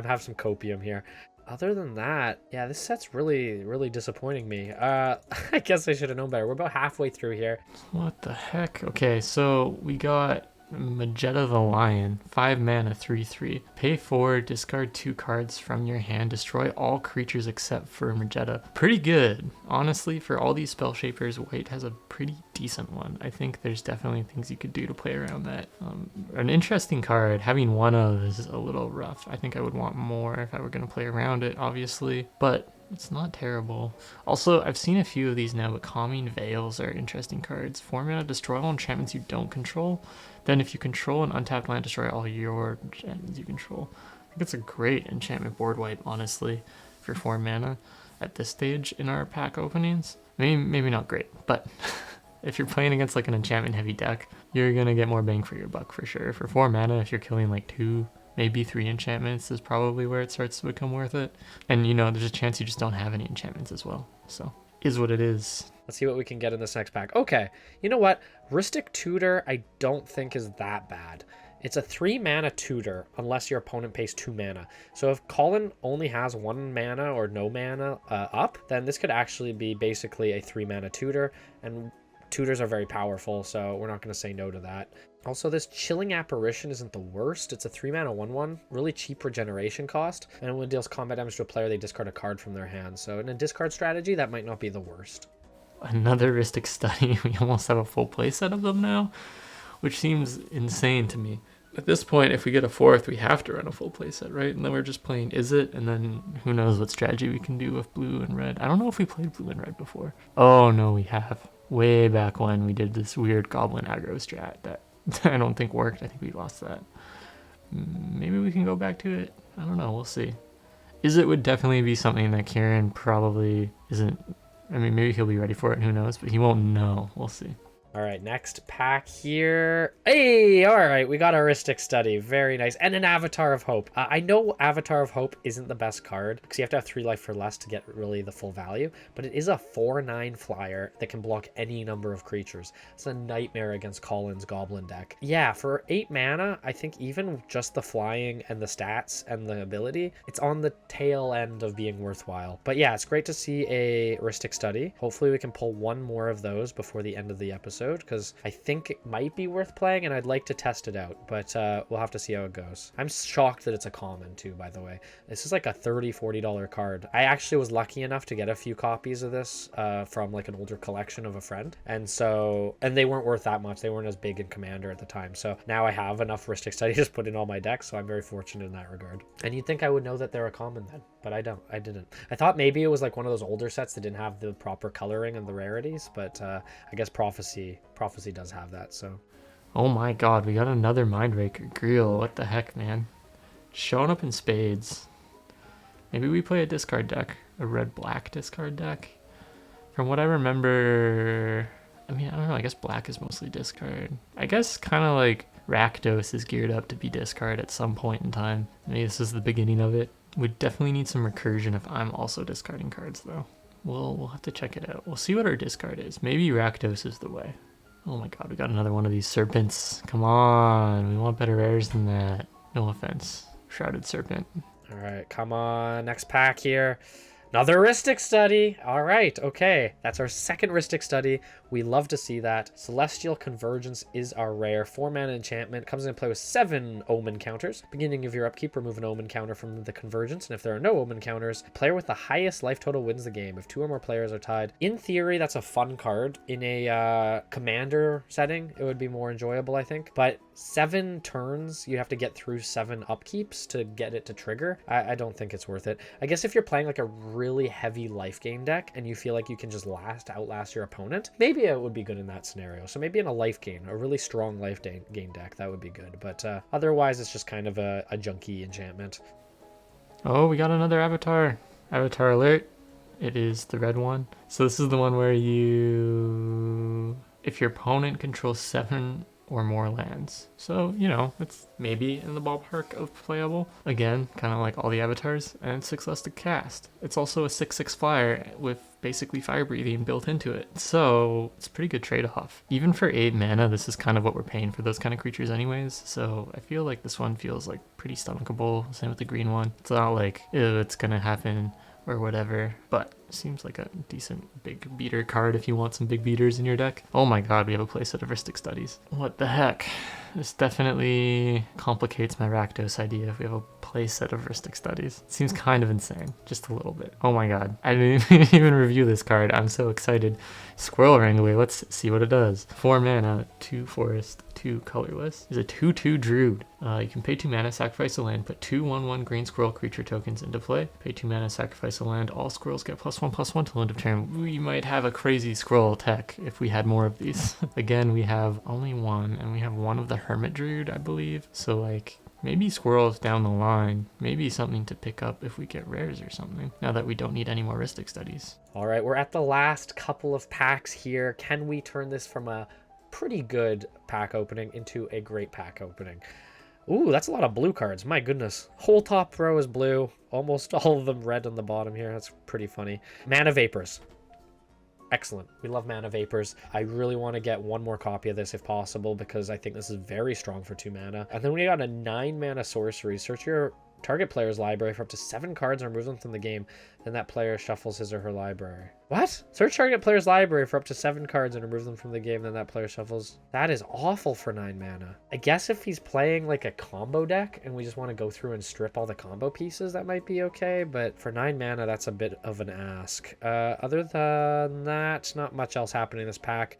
have some copium here. Other than that, yeah, this set's really, really disappointing me. I guess I should have known better. We're about halfway through here. What the heck? Okay, so we got Magetta the Lion, 5 mana 3/3. Pay 4, discard 2 cards from your hand, destroy all creatures except for Magetta. Pretty good. Honestly, for all these spell shapers, white has a pretty decent one. I think there's definitely things you could do to play around that. An interesting card. Having one of is a little rough. I think I would want more if I were going to play around it, obviously. But it's not terrible. Also, I've seen a few of these now, but Calming Veils are interesting cards. 4 mana, destroy all enchantments you don't control. Then if you control an untapped land, destroy all your enchantments you control. I think it's a great enchantment board wipe, honestly, for 4 mana at this stage in our pack openings. Maybe not great, but if you're playing against like an enchantment heavy deck, you're gonna get more bang for your buck for sure. For 4 mana, if you're killing like 2, maybe 3 enchantments is probably where it starts to become worth it. And you know, there's a chance you just don't have any enchantments as well. So, is what it is. Let's see what we can get in this next pack. Okay, you know what? Rhystic Tutor I don't think is that bad. It's a 3 mana tutor unless your opponent pays 2 mana. So if Colin only has 1 mana or no mana up, then this could actually be basically a 3 mana tutor, and tutors are very powerful, so we're not going to say no to that. Also, this Chilling Apparition isn't the worst. It's a 3 mana 1/1, really cheap regeneration cost, and when it deals combat damage to a player, they discard a card from their hand. So in a discard strategy, that might not be the worst. Another Rhystic Study. We almost have a full playset of them now, which seems insane to me. At this point, if we get a 4th, we have to run a full playset, right? And then we're just playing Is It, and then who knows what strategy we can do with blue and red. I don't know if we played blue and red before. Oh no, we have. Way back when we did this weird goblin aggro strat that I don't think worked. I think we lost that. Maybe we can go back to it. I don't know. We'll see. It would definitely be something that Kieran probably isn't. I mean, maybe he'll be ready for it, who knows, but he won't know. We'll see. All right, next pack here. Hey, all right, we got a Heuristic Study. Very nice. And an Avatar of Hope. I know Avatar of Hope isn't the best card because you have to have 3 life or less to get really the full value, but it is a 4/9 flyer that can block any number of creatures. It's a nightmare against Colin's Goblin deck. Yeah, for 8 mana, I think even just the flying and the stats and the ability, it's on the tail end of being worthwhile. But yeah, it's great to see a Heuristic Study. Hopefully we can pull one more of those before the end of the episode, because I think it might be worth playing and I'd like to test it out, but we'll have to see how it goes. I'm shocked that it's a common too, by the way. This is like a $30-40 card. I actually was lucky enough to get a few copies of this from like an older collection of a friend, and they weren't worth that much. They weren't as big in Commander at the time, so now I have enough Heuristic Study to put in all my decks, so I'm very fortunate in that regard. And you'd think I would know that they're a common then, but I didn't. I thought maybe it was like one of those older sets that didn't have the proper coloring and the rarities, but I guess Prophecy does have that. So Oh my god, we got another Mindbreaker. Greel, what the heck, man? Showing up in spades. Maybe we play a discard deck. A red-black discard deck. From what I remember, I mean, I don't know, I guess black is mostly discard. I guess kind of like Rakdos is geared up to be discard at some point in time. Maybe this is the beginning of it. We definitely need some recursion if I'm also discarding cards, though. We'll have to check it out. We'll see what our discard is. Maybe Rakdos is the way. Oh my god, we got another one of these serpents. Come on, we want better rares than that. No offense. Shrouded Serpent. all right, come on, next pack here. Another Heuristic Study. All right, okay. That's our second Heuristic Study. We love to see that. Celestial Convergence is our rare 4-mana enchantment. Comes into play with 7 Omen counters. Beginning of your upkeep, remove an Omen counter from the Convergence. And if there are no Omen counters, player with the highest life total wins the game. If 2 or more players are tied. In theory, that's a fun card. In a Commander setting, it would be more enjoyable, I think. But 7 turns, you have to get through 7 upkeeps to get it to trigger. I don't think it's worth it. I guess if you're playing like a really heavy life gain deck and you feel like you can just outlast your opponent, maybe it would be good in that scenario. So maybe in a life gain, a really strong life gain deck, that would be good. But otherwise, it's just kind of a junky enchantment. Oh, we got another Avatar. Avatar alert. It is the red one. So this is the one where if your opponent controls 7 or more lands. So, you know, it's maybe in the ballpark of playable. Again, kind of like all the avatars, and 6 less to cast. It's also a 6/6 flyer with basically fire breathing built into it. So it's a pretty good trade-off. Even for 8 mana, this is kind of what we're paying for those kind of creatures anyways. So I feel like this one feels like pretty stomachable. Same with the green one. It's not like, ew, it's gonna happen or whatever, but seems like a decent big beater card if you want some big beaters in your deck. Oh my god, we have a playset of Heuristic Studies. What the heck? This definitely complicates my Rakdos idea if we have a playset of Heuristic Studies. It seems kind of insane, just a little bit. Oh my god, I didn't even review this card. I'm so excited. Squirrel Wrangler, let's see what it does. 4 mana, 2 forest, 2 colorless. It's a 2/2 druid. You can pay 2 mana, sacrifice a land, put 2 1/1 green squirrel creature tokens into play. Pay 2 mana, sacrifice a land. All squirrels get +1/+1 till end of turn. We might have a crazy squirrel tech if we had more of these. Again, we have only 1, and we have 1 of the Hermit Druid, I believe. So like, maybe squirrels down the line. Maybe something to pick up if we get rares or something, now that we don't need any more Heuristic Studies. All right, we're at the last couple of packs here. Can we turn this from a pretty good pack opening into a great pack opening? Ooh, that's a lot of blue cards. My goodness. Whole top row is blue. Almost all of them red on the bottom here. That's pretty funny. Mana Vapors. Excellent. We love Mana Vapors. I really want to get one more copy of this if possible, because I think this is very strong for 2 mana. And then we got a 9 mana sorcery. Search your target player's library for up to 7 cards and remove them from the game. Then that player shuffles his or her library. What? Search target player's library for up to 7 cards and remove them from the game. Then that player shuffles. That is awful for 9 mana. I guess if he's playing like a combo deck and we just want to go through and strip all the combo pieces, that might be okay. But for 9 mana, that's a bit of an ask. Other than that, not much else happening in this pack.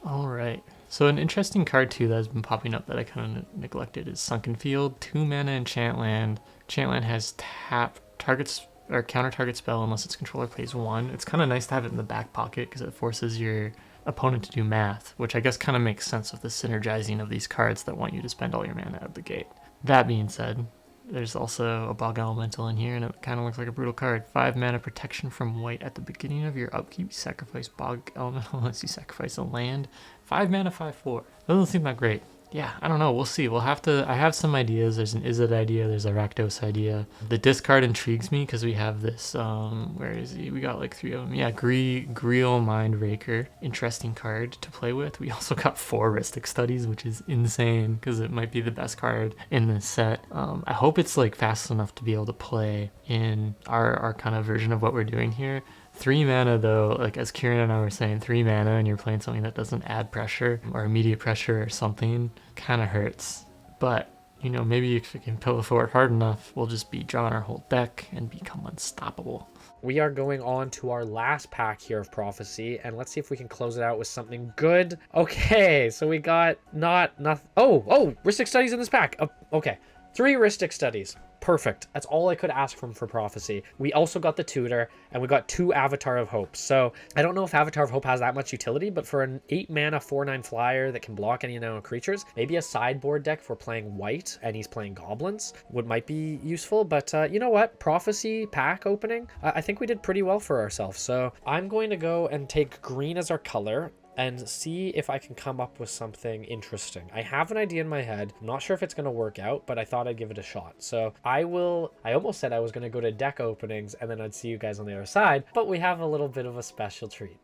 All right. So an interesting card too that has been popping up that I kind of neglected is Sunken Field. 2 mana enchant land. Enchant land has tap targets or counter target spell unless its controller plays 1. It's kind of nice to have it in the back pocket because it forces your opponent to do math, which I guess kind of makes sense with the synergizing of these cards that want you to spend all your mana out of the gate. That being said, There's also a Bog Elemental in here, and it kind of looks like a brutal card. 5 mana protection from white. At the beginning of your upkeep, sacrifice Bog Elemental unless you sacrifice a land. 5 mana, 5/4. Doesn't seem that great. Yeah, I don't know. We'll see. We'll have to. I have some ideas. There's an Izzet idea. There's a Rakdos idea. The discard intrigues me because we have this. Where is he? We got like 3 of them. Yeah, Griel Mind Raker. Interesting card to play with. We also got 4 Rhystic Studies, which is insane because it might be the best card in this set. I hope it's like fast enough to be able to play in our kind of version of what we're doing here. 3 mana though, like as Kieran and I were saying, 3 mana and you're playing something that doesn't add pressure or immediate pressure or something kind of hurts. But, you know, maybe if we can pillow forward hard enough, we'll just be drawing our whole deck and become unstoppable. We are going on to our last pack here of Prophecy, and let's see if we can close it out with something good. Okay, so we got nothing. Oh, Rhystic Studies in this pack. Okay, 3 Rhystic Studies. Perfect. That's all I could ask from for Prophecy. We also got the Tutor, and we got 2 Avatar of Hope. So I don't know if Avatar of Hope has that much utility, but for an 8 mana 4/9 flyer that can block any known creatures, maybe a sideboard deck for playing white and he's playing goblins might be useful. But you know what? Prophecy pack opening, I think we did pretty well for ourselves. So I'm going to go and take green as our color and see if I can come up with something interesting. I have an idea in my head. I'm not sure if it's going to work out, but I thought I'd give it a shot. So I almost said I was going to go to deck openings and then I'd see you guys on the other side, but we have a little bit of a special treat.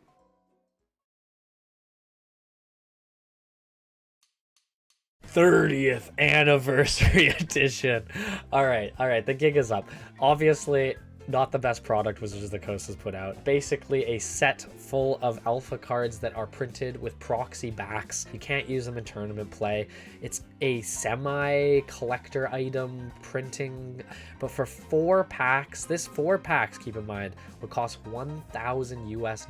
'30th anniversary edition. All right, the gig is up. Obviously, not the best product Wizards of the Coast has put out. Basically a set full of alpha cards that are printed with proxy backs. You can't use them in tournament play. It's a semi-collector item printing, but for 4 packs, this 4 packs, keep in mind, would cost $1,000 US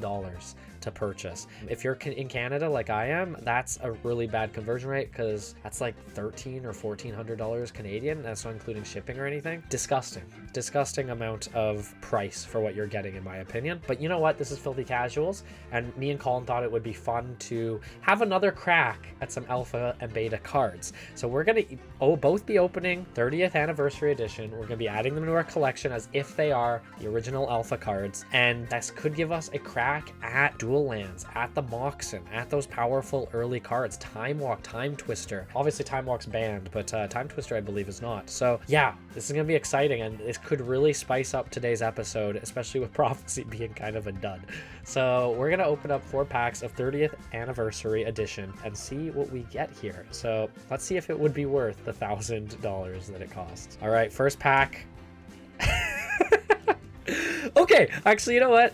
to purchase. If you're in Canada like I am, that's a really bad conversion rate because that's like $1,300 or $1,400 Canadian. That's not including shipping or anything. Disgusting amount of price for what you're getting, in my opinion. But you know what? This is Filthy Casuals, and me and Colin thought it would be fun to have another crack at some alpha and beta cards. So we're gonna both be opening 30th anniversary edition. We're gonna be adding them to our collection as if they are the original alpha cards, and this could give us a crack at dual lands, at the Moxen, at those powerful early cards. Time Walk, Time Twister. Obviously Time Walk's banned, but Time Twister I believe is not. So yeah, this is gonna be exciting, and this could really spice up today's episode, especially with Prophecy being kind of a dud. So we're gonna open up 4 packs of 30th anniversary edition and see what we get here. So let's see if it would be worth the $1,000 that it costs. All right, first pack. Okay, actually, you know what?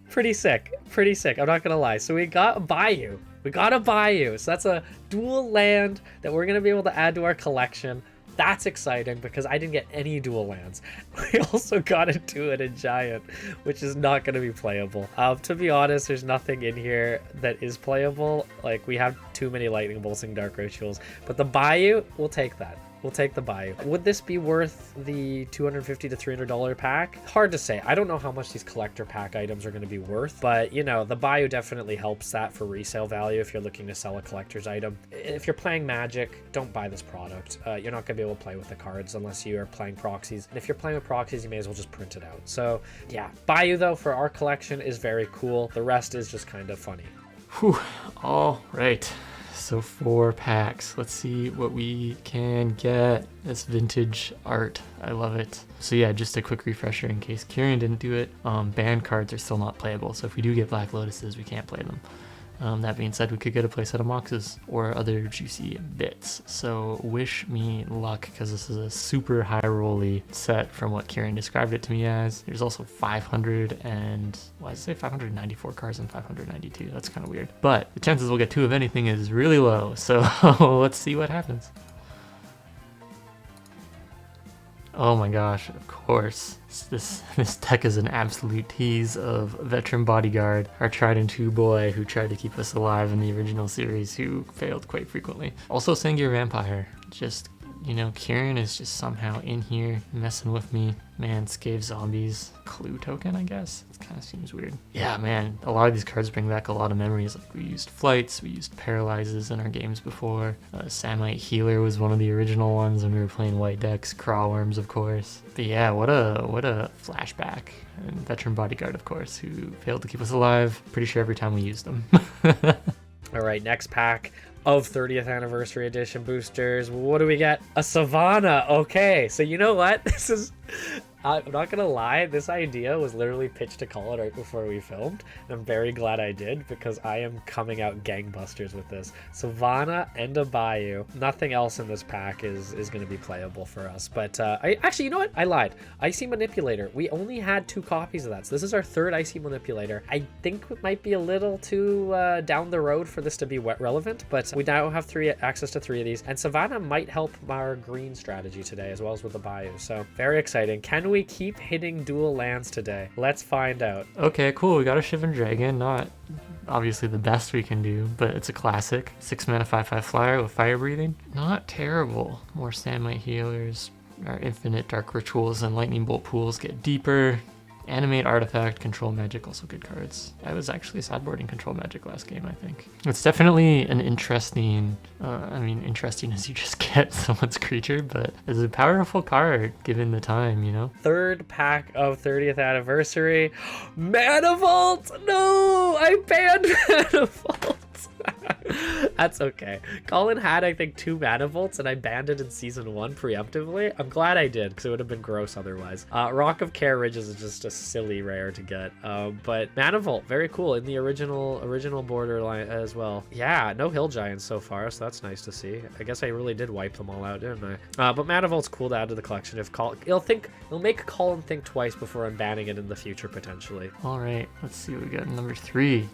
Pretty sick. I'm not gonna lie. So we got a Bayou. So that's a dual land that we're gonna be able to add to our collection. That's exciting because I didn't get any dual lands. We also got a two-headed giant, which is not going to be playable. To be honest, there's nothing in here that is playable. Like, we have too many lightning bolts and dark rituals. But the Bayou, we'll take that. We'll take the Bayou. Would this be worth the $250 to $300 pack? Hard to say. I don't know how much these collector pack items are going to be worth, but you know, the Bayou definitely helps that for resale value if you're looking to sell a collector's item. If you're playing Magic, don't buy this product. You're not going to be able to play with the cards unless you are playing proxies. And if you're playing with proxies, you may as well just print it out. So yeah, Bayou though for our collection is very cool. The rest is just kind of funny. Whew. All right. So 4 packs. Let's see what we can get. This vintage art. I love it. So yeah, just a quick refresher in case Kieran didn't do it. Banned cards are still not playable. So if we do get Black Lotuses, we can't play them. That being said, we could get a playset of Moxes or other juicy bits. So wish me luck, because this is a super high rolly set from what Kieran described it to me as. There's also 594 cards and 592. That's kind of weird. But the chances we'll get 2 of anything is really low. So let's see what happens. Oh my gosh, of course. This deck is an absolute tease of Veteran Bodyguard, our tried and true boy who tried to keep us alive in the original series, who failed quite frequently. Also Sengir Vampire, just you know, Kieran is just somehow in here messing with me. Man, Scave Zombies. Clue token, I guess? It kind of seems weird. Yeah, man, a lot of these cards bring back a lot of memories. Like, we used Flights, we used Paralyzes in our games before. Samite Healer was one of the original ones when we were playing white decks. Crawworms, of course. But yeah, what a flashback. And Veteran Bodyguard, of course, who failed to keep us alive. Pretty sure every time we used them. All right, next pack of 30th anniversary edition boosters. What do we get? A Savannah. Okay, so you know what? This is... I'm not gonna lie, this idea was literally pitched to Colin right before we filmed, and I'm very glad I did, because I am coming out gangbusters with this. Savannah and a Bayou. Nothing else in this pack is going to be playable for us, but actually, you know what? I lied. Icy Manipulator. We only had 2 copies of that, so this is our 3rd Icy Manipulator. I think it might be a little too down the road for this to be relevant, but we now have access to 3 of these, and Savannah might help our green strategy today, as well as with the Bayou, so very exciting. Can we keep hitting dual lands today? Let's find out. Okay, cool. We got a Shivan Dragon. Not obviously the best we can do, but it's a classic. 6 mana 5/5 flyer with fire breathing. Not terrible. More Sandmite Healers. Our infinite dark rituals and lightning bolt pools get deeper. Animate Artifact, Control Magic, also good cards. I was actually sideboarding Control Magic last game, I think. It's definitely an interesting, interesting as you just get someone's creature, but it's a powerful card given the time, you know? 3rd pack of 30th anniversary. Mana Vault! No! I banned Mana Vault! That's okay. Colin had, I think, 2 Mana Vaults, and I banned it in Season 1 preemptively. I'm glad I did, because it would have been gross otherwise. Rock of Care Ridges is just a silly rare to get. But Mana Vault, very cool, in the original borderline as well. Yeah, no Hill Giants so far, so that's nice to see. I guess I really did wipe them all out, didn't I? But Mana Vault's cool to add to the collection. If it'll make Colin think twice before unbanning it in the future, potentially. All right, let's see what we got. Number 3,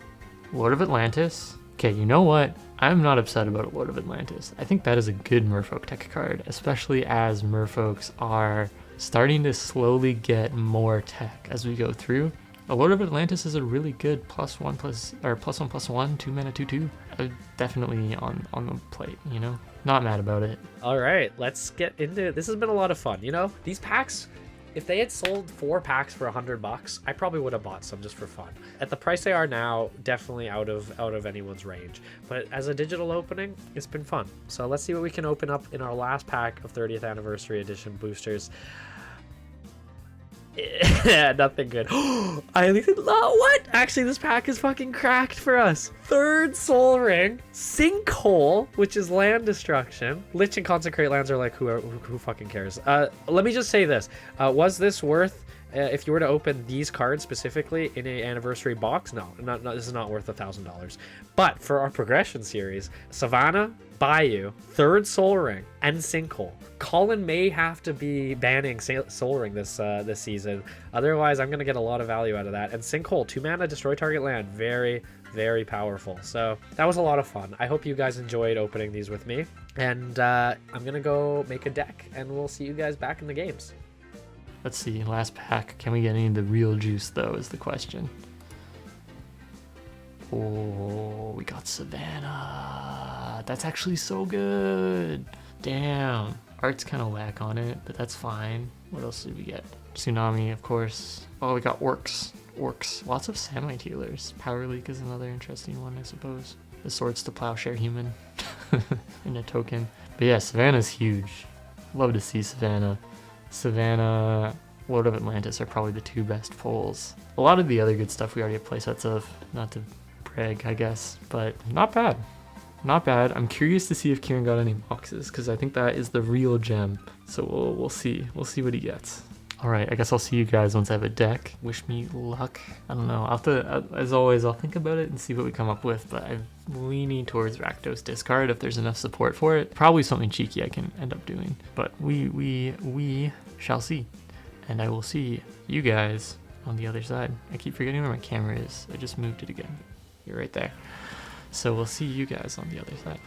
Lord of Atlantis. Okay, you know what? I'm not upset about Lord of Atlantis. I think that is a good Merfolk tech card, especially as Merfolks are starting to slowly get more tech as we go through. A Lord of Atlantis is a really good +1/+1, 2 mana 2/2. Definitely on the plate, you know? Not mad about it. All right, let's get into it. This has been a lot of fun, you know? These packs, if they had sold 4 packs for $100, I probably would have bought some just for fun. At the price they are now, definitely out of anyone's range. But as a digital opening, it's been fun. So let's see what we can open up in our last pack of 30th anniversary edition boosters. Nothing good. What? Actually, this pack is fucking cracked for us. 3rd Soul Ring, Sinkhole, which is land destruction. Lich and Consecrate lands are like, who fucking cares? Let me just say this. Was this worth, if you were to open these cards specifically in an anniversary box? No, this is not worth $1,000. But for our progression series, Savannah, Bayou, 3rd Soul Ring, and Sinkhole. Colin may have to be banning Soul Ring this season. Otherwise, I'm going to get a lot of value out of that. And Sinkhole, 2 mana, destroy target land. Very, very powerful. So that was a lot of fun. I hope you guys enjoyed opening these with me. And I'm going to go make a deck, and we'll see you guys back in the games. Let's see, last pack. Can we get any of the real juice, though, is the question. Oh, we got Savannah. That's actually so good. Damn. Art's kind of whack on it, but that's fine. What else did we get? Tsunami, of course. Oh, we got Orcs. Lots of Samite Healers. Power Leak is another interesting one, I suppose. The Swords to Plowshare Human in a token. But yeah, Savannah's huge. Love to see Savannah. Savannah, Lord of Atlantis are probably the 2 best pulls. A lot of the other good stuff we already have playsets of. Not to brag, I guess, but not bad. Not bad. I'm curious to see if Kieran got any boxes, because I think that is the real gem. So we'll see. We'll see what he gets. All right, I guess I'll see you guys once I have a deck. Wish me luck. I don't know. As always, I'll think about it and see what we come up with, but I'm leaning towards Rakdos discard if there's enough support for it. Probably something cheeky I can end up doing, but we shall see. And I will see you guys on the other side. I keep forgetting where my camera is. I just moved it again. You're right there. So we'll see you guys on the other side.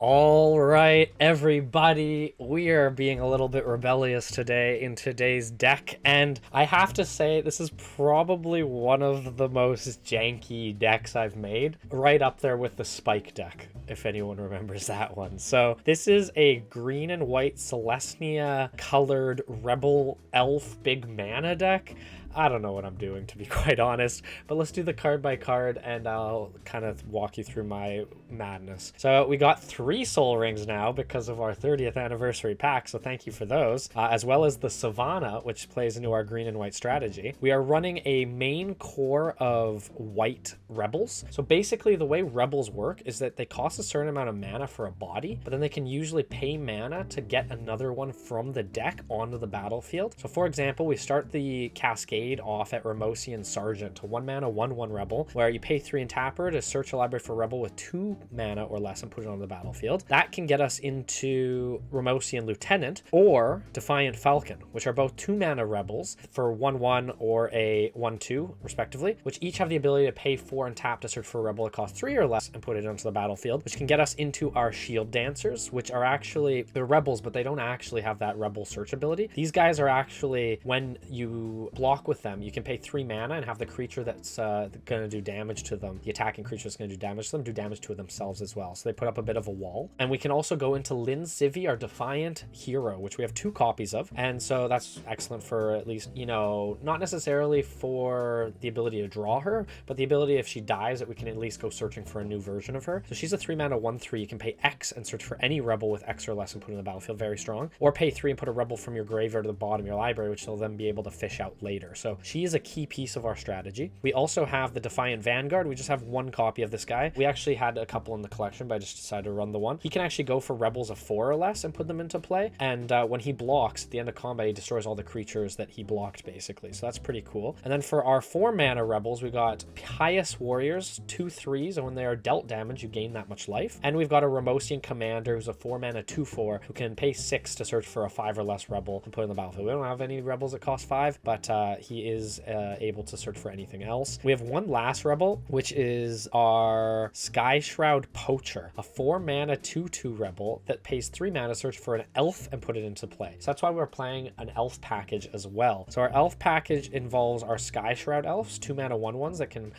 All right, everybody, we are being a little bit rebellious today in today's deck, and I have to say this is probably one of the most janky decks I've made, right up there with the Spike deck, if anyone remembers that one. So this is a green and white Celestia colored Rebel Elf big mana deck. I don't know what I'm doing, to be quite honest, but let's do the card by card and I'll kind of walk you through my madness. So we got 3 Soul Rings now because of our 30th anniversary pack, so thank you for those, as well as the Savannah, which plays into our green and white strategy. We are running a main core of white Rebels. So basically the way Rebels work is that they cost a certain amount of mana for a body, but then they can usually pay mana to get another one from the deck onto the battlefield. So for example, we start the Cascade off at Ramosian Sergeant to 1 mana, 1/1 Rebel, where you pay 3 and tap her to search a library for Rebel with 2 mana or less and put it on the battlefield. That can get us into Ramosian Lieutenant or Defiant Falcon, which are both 2 mana Rebels for 1/1 or a 1/2 respectively, which each have the ability to pay 4 and tap to search for a Rebel that costs 3 or less and put it onto the battlefield, which can get us into our Shield Dancers, which are actually, they're Rebels, but they don't actually have that Rebel search ability. These guys are actually, when you block with them, you can pay 3 mana and have the creature that's going to do damage to them, the attacking creature that's going to do damage to them, do damage to themselves as well. So they put up a bit of a wall. And we can also go into Lyn Civi, our Defiant Hero, which we have 2 copies of. And so that's excellent for at least, you know, not necessarily for the ability to draw her, but the ability if she dies that we can at least go searching for a new version of her. So she's a 3 mana 1/3. You can pay X and search for any Rebel with X or less and put it in the battlefield. Very strong. Or pay 3 and put a Rebel from your graveyard to the bottom of your library, which they'll then be able to fish out later. So she is a key piece of our strategy. We also have the Defiant Vanguard. We just have 1 copy of this guy. We actually had a couple in the collection, but I just decided to run the one. He can actually go for Rebels of 4 or less and put them into play. And when he blocks at the end of combat, he destroys all the creatures that he blocked, basically. So that's pretty cool. And then for our 4 mana Rebels, we got Pious Warriors, 2/3s, and when they are dealt damage, you gain that much life. And we've got a Ramosian Commander, who's a 4 mana 2/4, who can pay 6 to search for a 5 or less Rebel and put it in the battlefield. We don't have any Rebels that cost 5, but he is able to search for anything else. We have 1 last Rebel, which is our Sky Shroud Poacher, a 4 mana 2/2 Rebel that pays 3 mana to search for an elf and put it into play. So that's why we're playing an elf package as well. So our elf package involves our Sky Shroud Elves, 2 mana 1/1s that can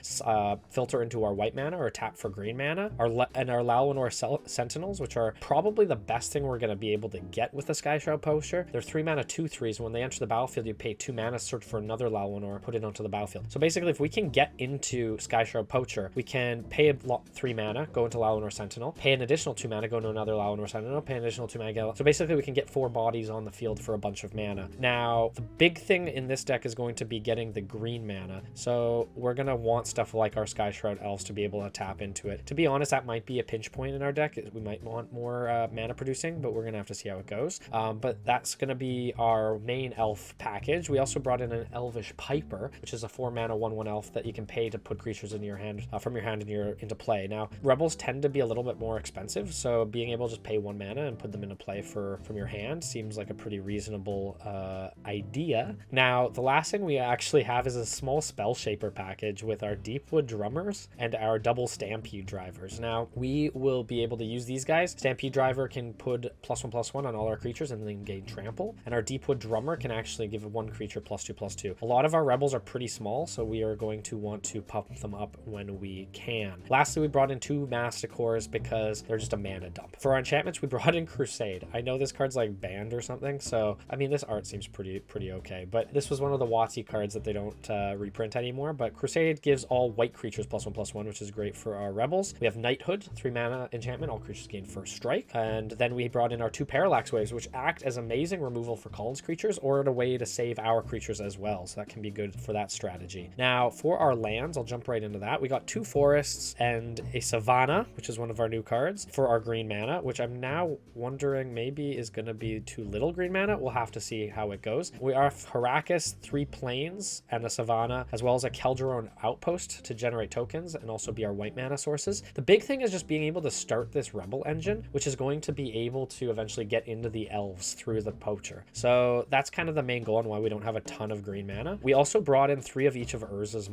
filter into our white mana or tap for green mana, and our Lalwanor Sentinels, which are probably the best thing we're going to be able to get with the Sky Shroud Poacher. They're 3 mana 2/3s. When they enter the battlefield, you pay 2 mana to search for another Lalwanor, put it onto the battlefield. So basically, if we can get into Sky Shroud Poacher, we can pay 3 mana, go into Lalwanor Sentinel, pay an additional 2 mana, go into another Lalwanor Sentinel, pay an additional 2 mana. So basically, we can get 4 bodies on the field for a bunch of mana. Now, the big thing in this deck is going to be getting the green mana. So we're going to want stuff like our Sky Shroud Elves to be able to tap into it. To be honest, that might be a pinch point in our deck. We might want more mana producing, but we're going to have to see how it goes. But that's going to be our main elf package. We also brought in an Elvish Piper, which is a 4 mana 1/1 elf that you can pay to put creatures in your hand from your hand into play. Now, Rebels tend to be a little bit more expensive, so being able to just pay 1 mana and put them into play from your hand seems like a pretty reasonable idea. Now, the last thing we actually have is a small Spell Shaper package with our Deepwood Drummers and our double Stampede Drivers. Now, we will be able to use these guys. Stampede Driver can put +1/+1 on all our creatures and then gain trample, and our Deepwood Drummer can actually give 1 creature +2/+2. A lot of our Rebels are pretty small, so we are going to want to pump them up when we can. Lastly, we brought in 2 Masticores because they're just a mana dump. For our enchantments, we brought in Crusade. I know this card's like banned or something, so I mean, this art seems pretty okay, but this was one of the WotC cards that they don't reprint anymore. But Crusade gives all white creatures +1/+1, which is great for our Rebels. We have Knighthood, 3 mana enchantment, all creatures gain first strike. And then we brought in our 2 Parallax Waves, which act as amazing removal for Collins creatures or a way to save our creatures as well, so that can be good for that strategy. Now, for our lands, I'll jump right into that. We got 2 forests and a Savannah, which is one of our new cards, for our green mana, which I'm now wondering maybe is going to be too little green mana. We'll have to see how it goes. We are Heracus, 3 plains, and a Savannah, as well as a Calderon Outpost to generate tokens and also be our white mana sources. The big thing is just being able to start this Rebel engine, which is going to be able to eventually get into the elves through the Poacher. So that's kind of the main goal and why we don't have a ton of green mana. We also brought in 3 of each of Urza's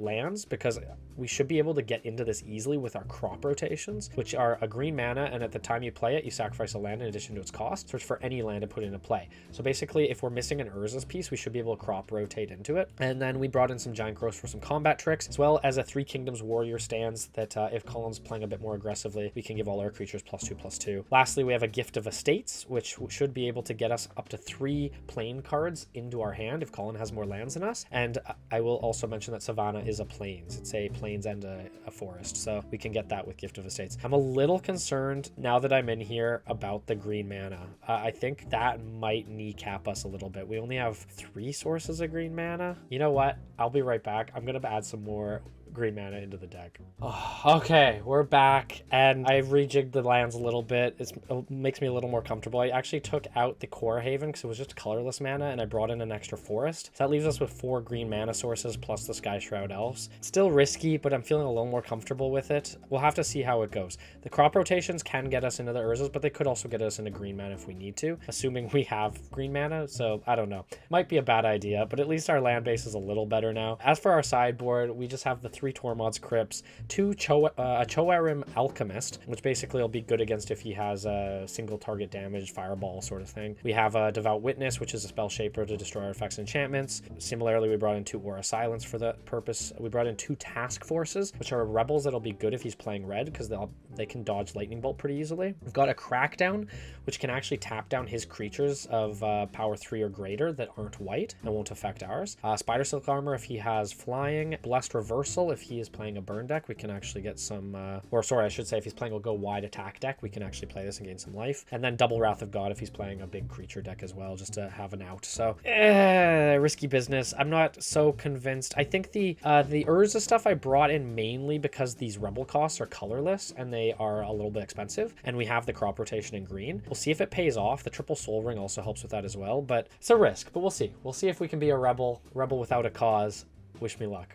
lands because we should be able to get into this easily with our crop rotations, which are a green mana, and at the time you play it, you sacrifice a land in addition to its cost. Search for any land to put into play. So basically, if we're missing an Urza's piece, we should be able to crop rotate into it. And then we brought in some Giant Growths for some combat tricks, as well as a 3 Kingdoms Warrior stance that if Colin's playing a bit more aggressively, we can give all our creatures +2/+2. Lastly, we have a Gift of Estates, which should be able to get us up to 3 plain cards into our hand if Colin has more lands than us. And I will also mention that Savannah is a plains. It's a plains and a forest, so we can get that with Gift of Estates. I'm a little concerned now that I'm in here about the green mana. I think that might kneecap us a little bit. We only have 3 sources of green mana. You know what? I'll be right back. I'm gonna add some more green mana into the deck. Oh, okay, we're back, and I've rejigged the lands a little bit. It makes me a little more comfortable. I actually took out the Core Haven because it was just colorless mana, and I brought in an extra forest. So that leaves us with 4 green mana sources plus the Sky Shroud Elves. It's still risky, but I'm feeling a little more comfortable with it. We'll have to see how it goes. The crop rotations can get us into the Urzas, but they could also get us into green mana if we need to, assuming we have green mana, so I don't know. Might be a bad idea, but at least our land base is a little better now. As for our sideboard, we just have the 3 Tormod's Crypts, 2 Choerim Alchemist, which basically will be good against if he has a single target damage, fireball sort of thing. We have a Devout Witness, which is a spell shaper to destroy artifacts and enchantments. Similarly, we brought in 2 Aura Silence for that purpose. We brought in 2 Task Forces, which are rebels that'll be good if he's playing red, because they can dodge Lightning Bolt pretty easily. We've got a Crackdown, which can actually tap down his creatures of power 3 or greater that aren't white and won't affect ours. Spider Silk Armor if he has flying. Blessed Reversal if he is playing a burn deck, we can actually get some, I should say if he's playing a go wide attack deck, we can actually play this and gain some life. And then Double Wrath of God if he's playing a big creature deck as well, just to have an out. So, risky business. I'm not so convinced. I think the Urza stuff I brought in mainly because these rebel costs are colorless and they are a little bit expensive, and we have the crop rotation in green. We'll see if it pays off. The Triple Soul Ring also helps with that as well, but it's a risk, but we'll see. We'll see if we can be a rebel without a cause. Wish me luck.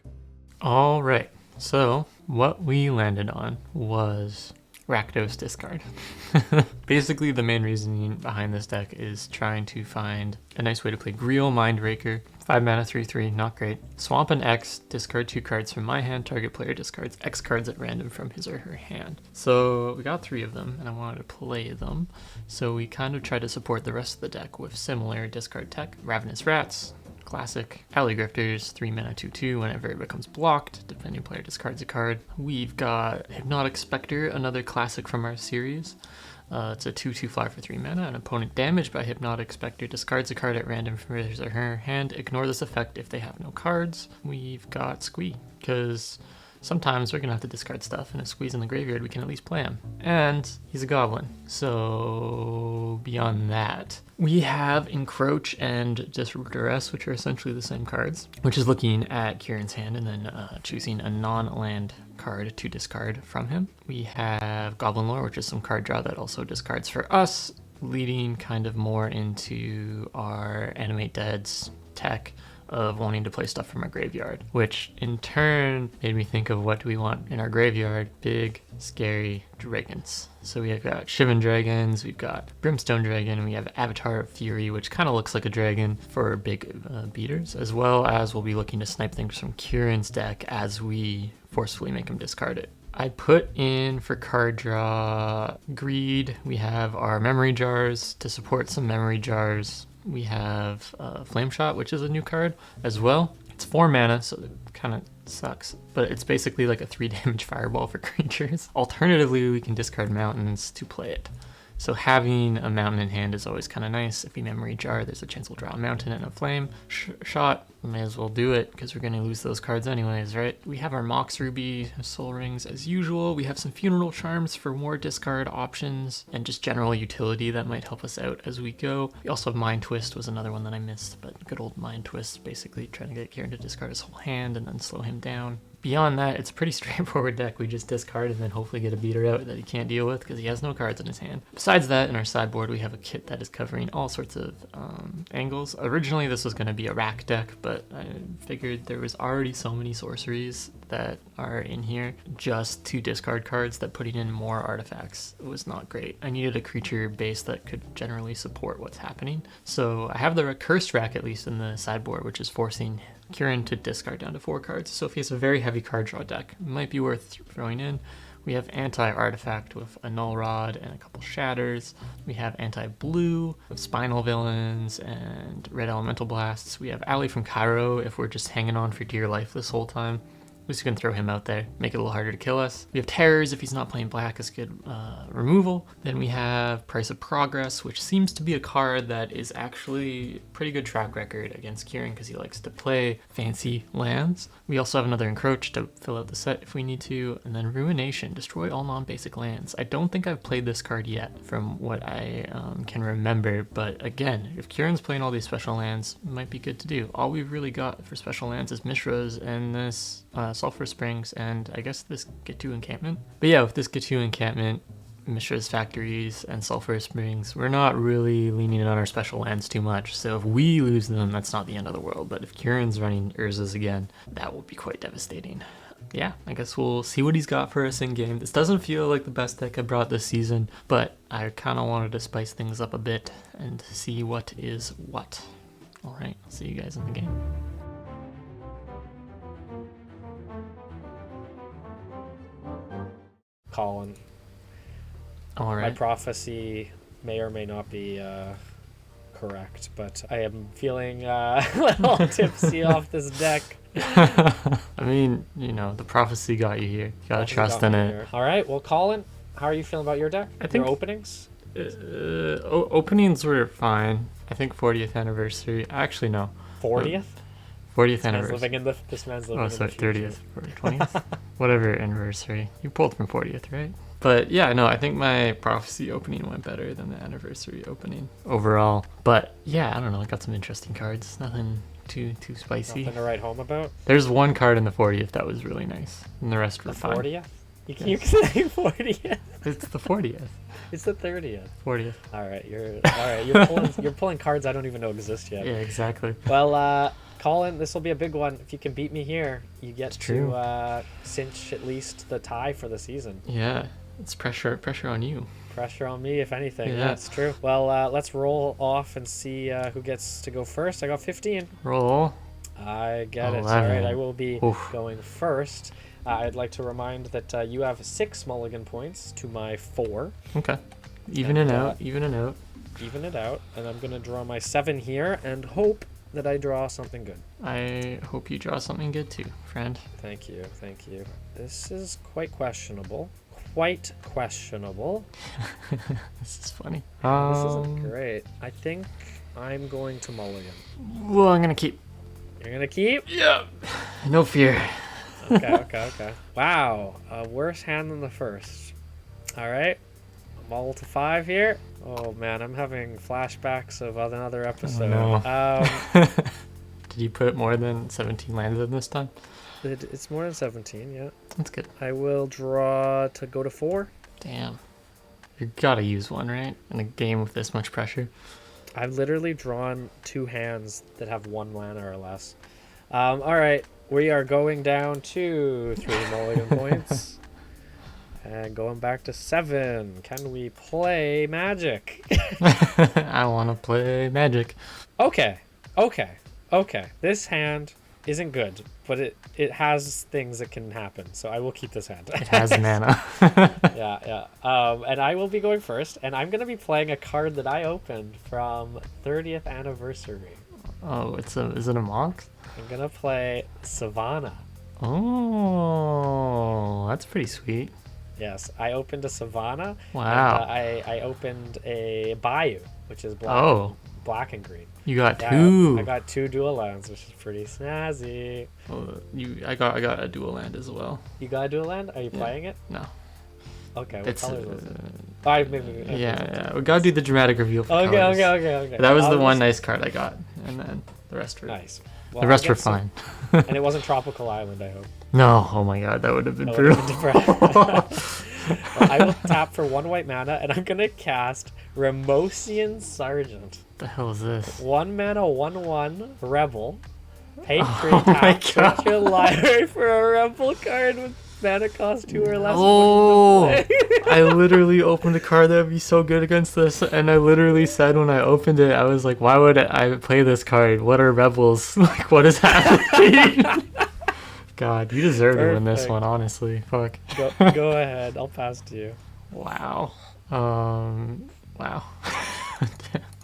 All right. So what we landed on was Rakdos discard. Basically, the main reasoning behind this deck is trying to find a nice way to play Griel Mindbreaker. 5 mana, 3/3, not great. Swamp an X, discard 2 cards from my hand. Target player discards X cards at random from his or her hand. So we got 3 of them, and I wanted to play them. So we kind of tried to support the rest of the deck with similar discard tech. Ravenous Rats, classic. Alley Grifters, 3 mana, 2/2. Whenever it becomes blocked, defending player discards a card. We've got Hypnotic Spectre, another classic from our series. It's a 2/2 fly for 3 mana. An opponent damaged by Hypnotic Spectre discards a card at random from his or her hand. Ignore this effect if they have no cards. We've got Squee, because sometimes we're going to have to discard stuff, and if Squee's in the graveyard, we can at least play him. And he's a goblin. So beyond that, we have Encroach and Disrupt Duress, which are essentially the same cards, which is looking at Kieran's hand and then choosing a non-land card to discard from him. We have Goblin Lore, which is some card draw that also discards for us, leading kind of more into our Animate Dead's tech of wanting to play stuff from our graveyard, which in turn made me think of what do we want in our graveyard? Big, scary dragons. So we have got Shivan Dragons, we've got Brimstone Dragon, we have Avatar of Fury, which kind of looks like a dragon for big beaters, as well as we'll be looking to snipe things from Kieran's deck as we forcefully make him discard it. I put in for card draw Greed. We have our Memory Jars to support some Memory Jars. We have Flame Shot, which is a new card as well. It's 4 mana, so it kind of sucks, but it's basically like a 3 damage fireball for creatures. Alternatively, we can discard mountains to play it. So having a mountain in hand is always kind of nice. If we Memory Jar, there's a chance we'll draw a mountain and a flame shot. We may as well do it because we're going to lose those cards anyways, right? We have our Mox Ruby Soul Rings as usual. We have some Funeral Charms for more discard options and just general utility that might help us out as we go. We also have Mind Twist was another one that I missed, but good old Mind Twist, basically trying to get Kieran to discard his whole hand and then slow him down. beyond that, it's a pretty straightforward deck. We just discard and then hopefully get a beater out that he can't deal with because he has no cards in his hand. Besides that, in our sideboard, we have a kit that is covering all sorts of angles. Originally, this was going to be a rack deck, but I figured there was already so many sorceries that are in here just to discard cards that putting in more artifacts was not great. I needed a creature base that could generally support what's happening. So I have the cursed rack at least in the sideboard, which is forcing Kieran to discard down to 4 cards. So if he has a very heavy card draw deck, it might be worth throwing in. We have anti-artifact with a null rod and a couple shatters. We have anti-blue with spinal villains and red elemental blasts. We have Ali from Cairo if we're just hanging on for dear life this whole time. At least we can throw him out there, make it a little harder to kill us. We have Terrors if he's not playing black as good removal. Then we have Price of Progress, which seems to be a card that is actually pretty good track record against Kieran because he likes to play fancy lands. We also have another Encroach to fill out the set if we need to. And then Ruination, destroy all non-basic lands. I don't think I've played this card yet from what I can remember, but again, if Kieran's playing all these special lands, it might be good to do. All we've really got for special lands is Mishras and this Sulphur Springs, and I guess this Get-To Encampment. But yeah, with this Get-To Encampment, Mishra's Factories, and Sulphur Springs, we're not really leaning on our special lands too much. So if we lose them, that's not the end of the world. But if Kieran's running Urzas again, that will be quite devastating. Yeah, I guess we'll see what he's got for us in game. This doesn't feel like the best deck I brought this season, but I kind of wanted to spice things up a bit and see what is what. All right, I'll see you guys in the game. Colin. All right. My prophecy may or may not be correct, but I am feeling a little tipsy off this deck. I mean, you know, the prophecy got you here. You gotta trust in it. All right, well, Colin, how are you feeling about your deck? I think your openings? Openings were fine. I think 40th anniversary. Actually, no. 40th? 40th anniversary. This man's living in the sorry, future. 30th, 20th, whatever anniversary. You pulled from 40th, right? But yeah, no, I think my prophecy opening went better than the anniversary opening overall. But yeah, I don't know. I got some interesting cards. Nothing too spicy. Nothing to write home about? There's one card in the 40th that was really nice, and the rest were fine. 40th? You keep saying 40th. It's the 40th. It's the 30th. 40th. All right, you're pulling cards I don't even know exist yet. Yeah, exactly. Well, Colin, this will be a big one. If you can beat me here, you get to cinch at least the tie for the season. Yeah, it's pressure on you. Pressure on me, if anything. Yeah. That's true. Well, let's roll off and see who gets to go first. I got 15. Roll. I get 11. it. All right, I will be Oof. going first. I'd like to remind that you have 6 mulligan points to my 4. Okay. Even it out. Even it out. And I'm going to draw my 7 here and hope that I draw something good. I hope you draw something good too, friend. Thank you. This is quite questionable. This is funny. This isn't great. I think I'm going to mulligan. Well, I'm going to keep. You're going to keep? Yeah. No fear. Okay. Wow. A worse hand than the first. All right. Mull to 5 here. Oh, man. I'm having flashbacks of another episode. Oh, no. Did you put more than 17 lands in this time? It's more than 17, yeah. That's good. I will draw to go to 4. Damn. You gotta use one, right? In a game with this much pressure. I've literally drawn 2 hands that have 1 mana or less. All right. We are going down to 3 mulligan points. And going back to 7. Can we play Magic? I want to play Magic. Okay. This hand isn't good, but it has things that can happen. So I will keep this hand. It has mana. Yeah. And I will be going first. And I'm going to be playing a card that I opened from 30th anniversary. Oh, is it a Mox? I'm going to play Savannah. Oh, that's pretty sweet. Yes, I opened a Savannah. Wow. And, I opened a Bayou, which is black and green. You got 2. I got 2 dual lands, which is pretty snazzy. Oh, I got a dual land as well. You got a dual land? Are you playing it? No. Okay, what It's colors was it? Yeah. We gotta do the dramatic reveal for colors. Okay. That was the one nice card I got, and then the rest were nice. Well, the rest were fine. And it wasn't Tropical Island, I hope. No, oh my god, that would have been That brutal. would've been depressing. Well, I will tap for 1 white mana, and I'm gonna cast Remosian Sergeant. What the hell is this? 1 mana, 1/1 Rebel. Pay 3 Oh my tap, search God. your library for a Rebel card with mana cost 2 or less. Oh, Put it in play. I literally opened a card that would be so good against this, and I literally said when I opened it, I was like, why would I play this card? What are rebels? Like, what is happening? God, you deserve to win this Perfect. one, honestly. Fuck. Go ahead. I'll pass to you. Wow. Wow.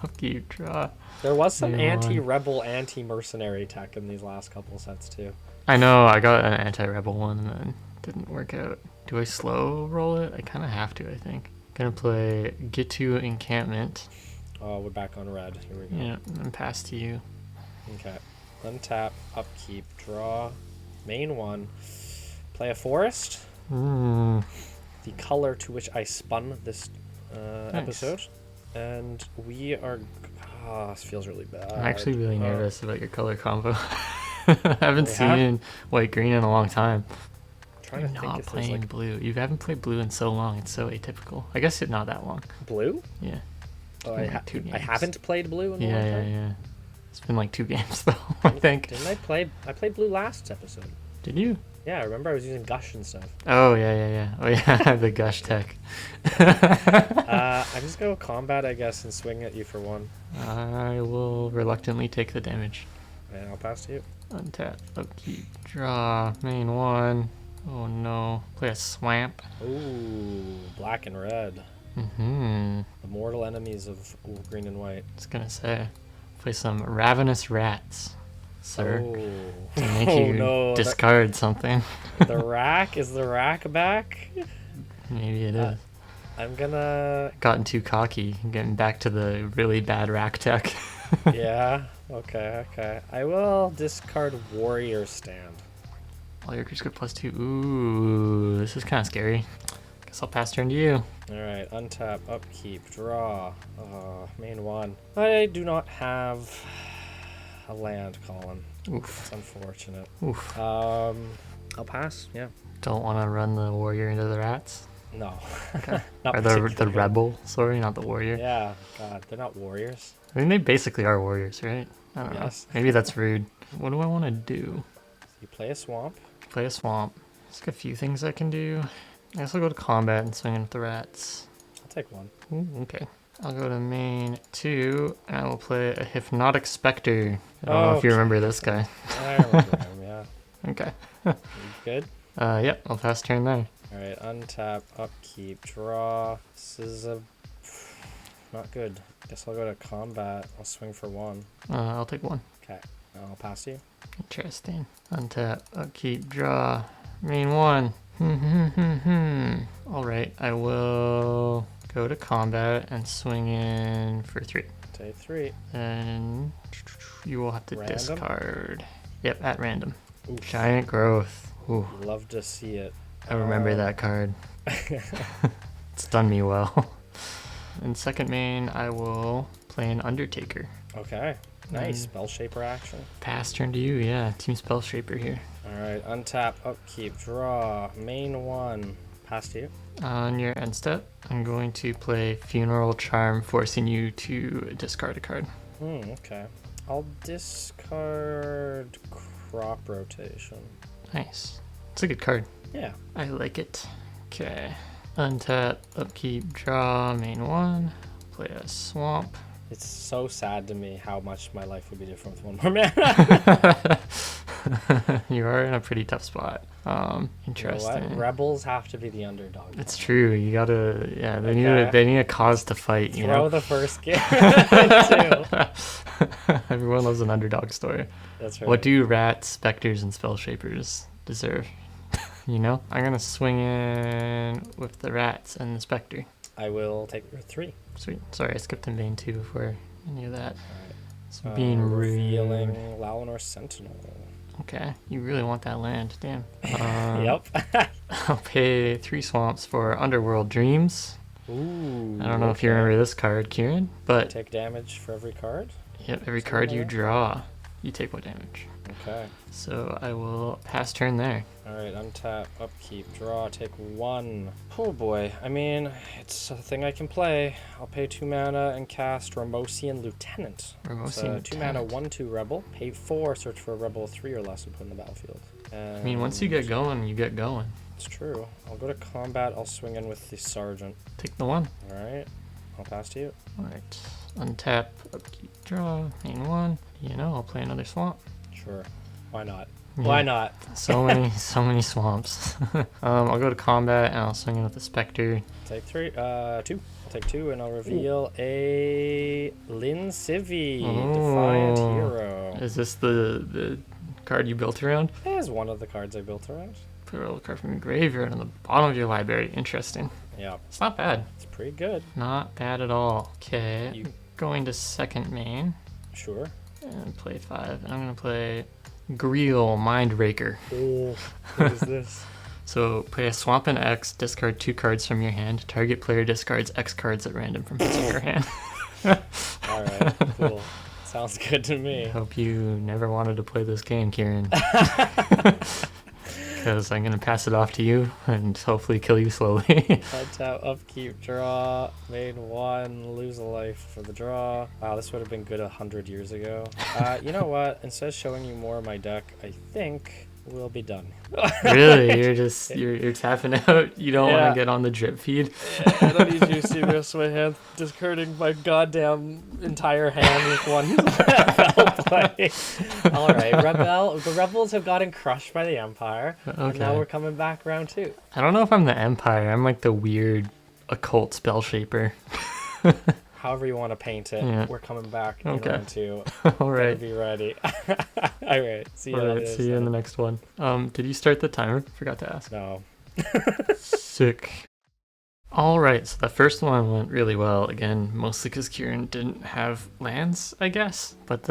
Upkeep, draw. There was some Hang on. anti-rebel, anti-mercenary tech in these last couple sets too. I know, I got an anti-rebel one and then didn't work out. Do I slow roll it? I kind of have to, I think. Gonna play Get to Encampment. Oh, we're back on red. Here we go. Yeah, and then pass to you. Okay. Untap, upkeep, draw, main 1. Play a forest. Mm. The color to which I spun this Nice. episode. And we are... Oh, this feels really bad. I'm actually really Oh. nervous about your color combo. I haven't We seen have- white-green in a long time. Trying You're to think not if there's playing like blue. You haven't played blue in so long. It's so atypical. I guess it's not that long. blue. Yeah. Oh, been like 2 I games. haven't played blue in a Yeah, long yeah, time. yeah. It's been like 2 games though, I think. Didn't I play? I played blue last episode. Did you? Yeah, I remember I was using gush and stuff. Oh, yeah, yeah, yeah. Oh, yeah, the gush tech. I just go combat, I guess, and swing at you for 1. I will reluctantly take the damage. And I'll pass to you. Untap, upkeep, draw, main 1. Oh no. Play a swamp. Ooh, black and red. Mm-hmm. The mortal enemies of green and white. I was gonna say. Play some ravenous rats, sir. Oh, To make oh you no. discard something. The rack? Is the rack back? Maybe it is. I'm gonna... Gotten too cocky, getting back to the really bad rack tech. Yeah, okay. I will discard warrior stand. All your creatures get +2. Ooh, this is kind of scary. Guess I'll pass turn to you. Alright, untap, upkeep, draw. Main 1. I do not have a land, Colin. Oof. It's unfortunate. Oof. I'll pass, yeah. Don't want to run the warrior into the rats. No. Okay. Not Or the particularly. rebel. Sorry, not the warrior. Yeah, God, they're not warriors. I mean, they basically are warriors, right? I don't Yes. know. Maybe that's rude. What do I want to do? You play a swamp. Play a swamp. There's like a few things I can do. I guess I'll go to combat and swing in with the rats. I'll take 1. Ooh, okay. I'll go to main 2, and I will play a Hypnotic Spectre. I don't know if you Okay. remember this guy. I remember him, yeah. Okay. You good? Yep, I'll pass turn there. Alright, untap, upkeep, draw. This is not good. Guess I'll go to combat. I'll swing for 1. I'll take 1. Okay, I'll pass to you. Interesting. Untap, upkeep, draw. Main 1. Alright, I will go to combat and swing in for 3. Take 3. And you will have to Random? discard. Yep, at random. Oof. Giant Growth. Ooh, Love to see it. I remember that card. It's done me well. In second main, I will play an Undertaker. Okay, nice. Spell Shaper action. Pass turn to you, yeah. Team Spell Shaper here. Alright, untap, upkeep, draw. Main 1. Pass to you. On your end step, I'm going to play Funeral Charm, forcing you to discard a card. Okay. I'll discard Crop Rotation. Nice. It's a good card. Yeah. I like it. Okay. Untap, upkeep, draw, main 1. Play a swamp. It's so sad to me how much my life would be different with 1 more mana. You are in a pretty tough spot. You know Interesting. what? Rebels have to be the underdog. It's true. You gotta. Yeah, they Okay. they need a cause to fight. You Throw know. the first game. too. Everyone loves an underdog story. That's right. What do rats, specters, and spell shapers deserve? You know. I'm gonna swing in with the rats and the specter. I will take your 3. Sweet. Sorry, I skipped in vein 2 before any of that. Alright. It's being revealing rude. Lalanor Sentinel. Okay, you really want that land, damn. Yep. I'll pay 3 swamps for Underworld Dreams. Ooh. I don't know if you remember this card, Kieran, but Take damage for every card. yep, every Something card like you that? draw, you take 1 damage. Okay. So I will pass turn there. Alright, untap, upkeep, draw, take 1. Oh boy, I mean, it's a thing I can play. I'll pay 2 mana and cast Ramosian Lieutenant. Ramosian 2 mana, Lieutenant. 1/2 rebel. Pay 4, search for a rebel 3 or less and put in the battlefield. I mean, once you get going, you get going. It's true. I'll go to combat, I'll swing in with the Sergeant. Take the 1. Alright, I'll pass to you. Alright, untap, upkeep, draw, main 1. You know, I'll play another swamp. Sure. Why not? Yeah. Why not? So many swamps. I'll go to combat and I'll swing in with the Spectre. Take 2. I'll take 2 and I'll reveal a Lin Civi, Defiant Oh. Hero. Is this the card you built around? That is one of the cards I built around. Put a roll card from your graveyard on the bottom of your library. Interesting. Yeah, It's not bad. it's pretty good. Not bad at all. Okay, You- going to second main Sure. and play 5. And I'm gonna play Greel Mindraker. Oh, what is this? So play a swamp and X, discard 2 cards from your hand. Target player discards X cards at random from his or her hand. Alright, cool. Sounds good to me. Hope you never wanted to play this game, Kieran. Because I'm gonna pass it off to you and hopefully kill you slowly. Untap, upkeep, draw, main 1, lose a life for the draw. Wow, this would have been good 100 years ago. You know what? Instead of showing you more of my deck, I think we'll be done. Really? You're tapping out? You don't Yeah. want to get on the drip feed? I don't need you to see the rest of my hand, discarding my goddamn entire hand with one spell play. Alright, the rebels have gotten crushed by the Empire, and now Okay. we're coming back round 2. I don't know if I'm the Empire. I'm like the weird occult spell shaper. However you want to paint it, Yeah. we're coming back in Okay. round 2. All Better right. be ready. Alright, see you All on the right. other See you in the side. next one. Did you start the timer? Forgot to ask. No. Sick. All right, so the first one went really well. Again, mostly because Kieran didn't have lands, I guess. But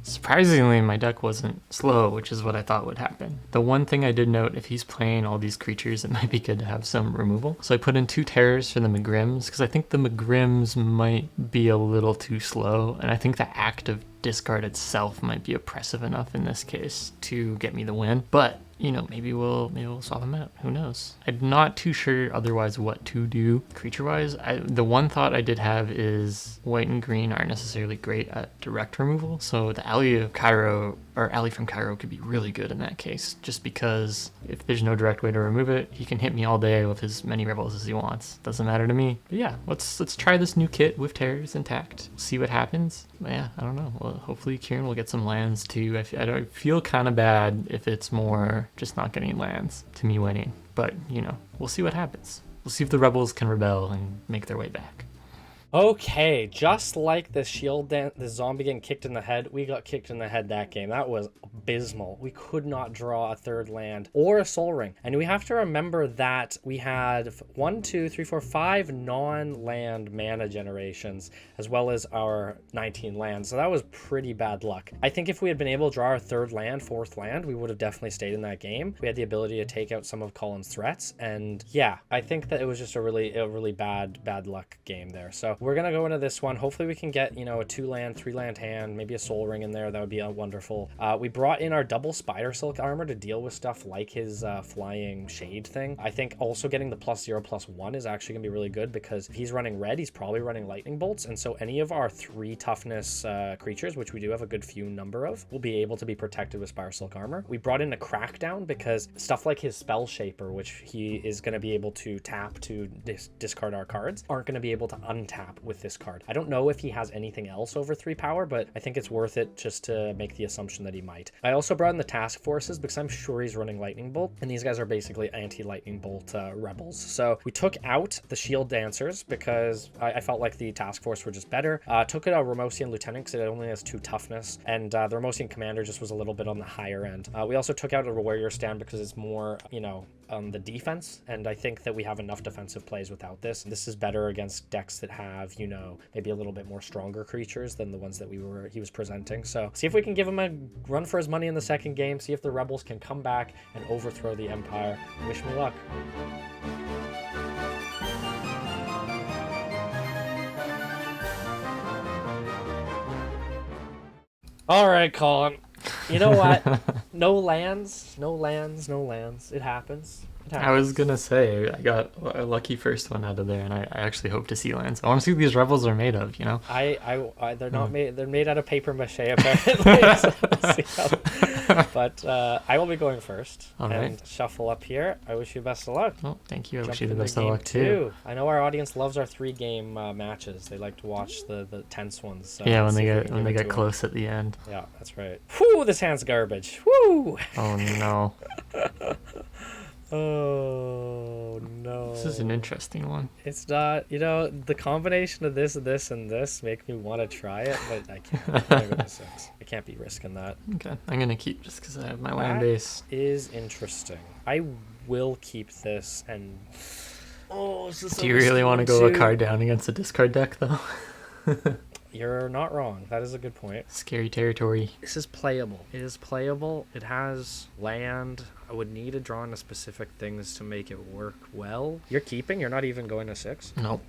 surprisingly, my deck wasn't slow, which is what I thought would happen. The one thing I did note, if he's playing all these creatures, it might be good to have some removal. So I put in 2 terrors for the Megrims, because I think the Megrims might be a little too slow, and I think the act of discard itself might be oppressive enough in this case to get me the win. But you know, maybe we'll swap them out. Who knows? I'm not too sure otherwise what to do creature-wise. The one thought I did have is white and green aren't necessarily great at direct removal, so the Alley of Cairo or Alley from Cairo could be really good in that case, just because if there's no direct way to remove it, he can hit me all day with as many rebels as he wants. Doesn't matter to me. But yeah, let's try this new kit with terrors intact. See what happens. But yeah, I don't know. Well, hopefully Kieran will get some lands too. I feel kind of bad if it's more just not getting lands to me winning. But, you know, we'll see what happens. We'll see if the rebels can rebel and make their way back. Okay, just like the the zombie getting kicked in the head, we got kicked in the head that game. That was abysmal. We could not draw a 3rd land or a soul ring. And we have to remember that we had 5 non-land mana generations, as well as our 19 lands. So that was pretty bad luck. I think if we had been able to draw our 3rd land, 4th land, we would have definitely stayed in that game. We had the ability to take out some of Colin's threats. And yeah, I think that it was just a really bad luck game there. So we're gonna go into this one. Hopefully we can get, you know, a 2-land, 3-land hand, maybe a soul ring in there. That would be wonderful. We brought in our double spider silk armor to deal with stuff like his flying shade thing. I think also getting the +0/+1 is actually gonna be really good, because if he's running red, he's probably running lightning bolts, and so any of our 3 toughness creatures, which we do have a good few number of, will be able to be protected with spider silk armor. We brought in a crackdown because stuff like his spell shaper, which he is going to be able to tap to discard our cards, aren't going to be able to untap with this card. I don't know if he has anything else over 3 power, but I think it's worth it just to make the assumption that he might. I also brought in the task forces because I'm sure he's running lightning bolt, and these guys are basically anti-lightning bolt rebels. So we took out the shield dancers because I felt like the task force were just better. Took it a Ramosian lieutenant because it only has 2 toughness, and the Ramosian commander just was a little bit on the higher end. We also took out a warrior stand because it's more, you know, on the defense, and I think that we have enough defensive plays without this. This is better against decks that have, you know, maybe a little bit more stronger creatures than the ones that he was presenting. So see if we can give him a run for his money in the second game, see if the rebels can come back and overthrow the Empire. Wish me luck. All right, Colin. You know what? No lands, no lands, no lands. It happens. It happens. I was gonna say I got a lucky first one out of there, and I actually hope to see lands. I want to see what these rebels are made of. You know. They're not made. They're made out of paper mache apparently. So we'll see but I will be going first. All right. And shuffle up here. I wish you best of luck. Oh, thank you. I Jump wish you the into best of game luck too. I know our audience loves our 3-game matches. They like to watch the tense ones. So Yeah, let's when see they if we get can give it to 'em. close at the end. Yeah, that's right. Whew, this hand's garbage. Whew. Oh no, Oh no. this is an interesting one. It's not, the combination of this, and this make me want to try it, but I can't. I'm gonna go to 6. I can't be risking that. Okay, I'm gonna keep just because I have my land That base. is interesting. I will keep this and. Oh, this is Do you really want to go a card down against a discard deck though? You're not wrong. That is a good point. Scary territory. This is playable. It is playable. It has land. I would need to draw into specific things to make it work well. You're keeping? You're not even going to 6? Nope.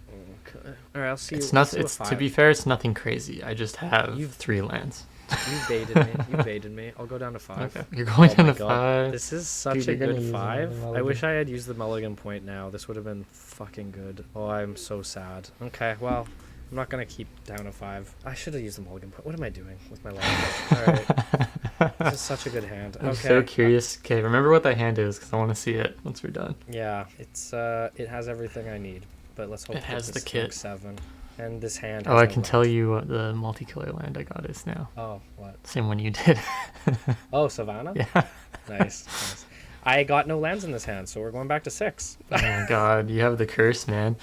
Okay. All right, I'll see. It's I'll not. see what It's to 5. be fair, it's nothing crazy. I just have You've- 3 lands. You baited me. You baited me. I'll go down to 5. Okay, you're going Oh down my to God. 5. This is such Dude, a you're gonna good use 5. the I wish mulligan. I had used the mulligan point now. This would have been fucking good. Oh, I'm so sad. Okay, well, I'm not going to keep down to 5. I should have used the mulligan point. What am I doing with my life? All right. This is such a good hand. I'm Okay. so curious. Okay, remember what that hand is because I want to see it once we're done. Yeah, it has everything I need. But let's hope It has this the kit. like 7. And this hand Oh, has I no can land. tell you what the multicolour land I got is now. Oh, what? Same one you did. Oh, Savannah? Yeah. Nice. I got no lands in this hand, so we're going back to 6. Oh my god, you have the curse, man.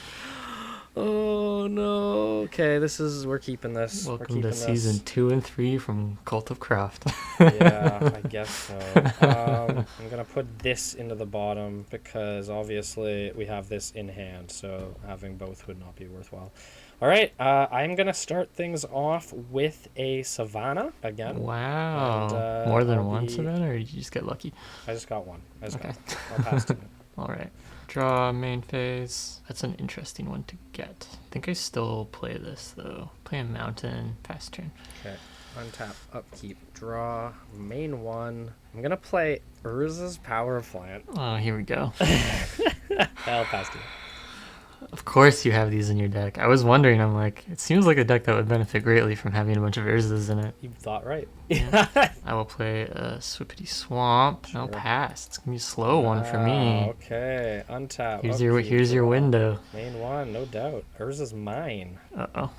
Oh no. Okay, we're keeping this. Welcome we're to keeping season 2 and 3 from Cult of Craft. Yeah, I guess so. I'm gonna put this into the bottom because obviously we have this in hand, so having both would not be worthwhile. All right, I'm gonna start things off with a Savannah again. Wow. And, More than I'll one be- Savannah, or did you just get lucky? I just got one. Okay. I'll pass to you. Alright. Draw main phase. That's an interesting one to get. I think I still play this though. Play a mountain, fast turn. Okay. Untap, upkeep, draw, main 1. I'm gonna play Urza's Power Plant. Oh, here we go. I'll pass to you. Of course you have these in your deck. I was wondering, I'm like, it seems like a deck that would benefit greatly from having a bunch of Urzas in it. You thought right. I will play a Swippity Swamp. No Sure. pass. It's gonna be a slow one for Wow, me. Okay, untap. Here's upkeep, your draw. window. Main 1, no doubt. Urza's mine. Uh-oh.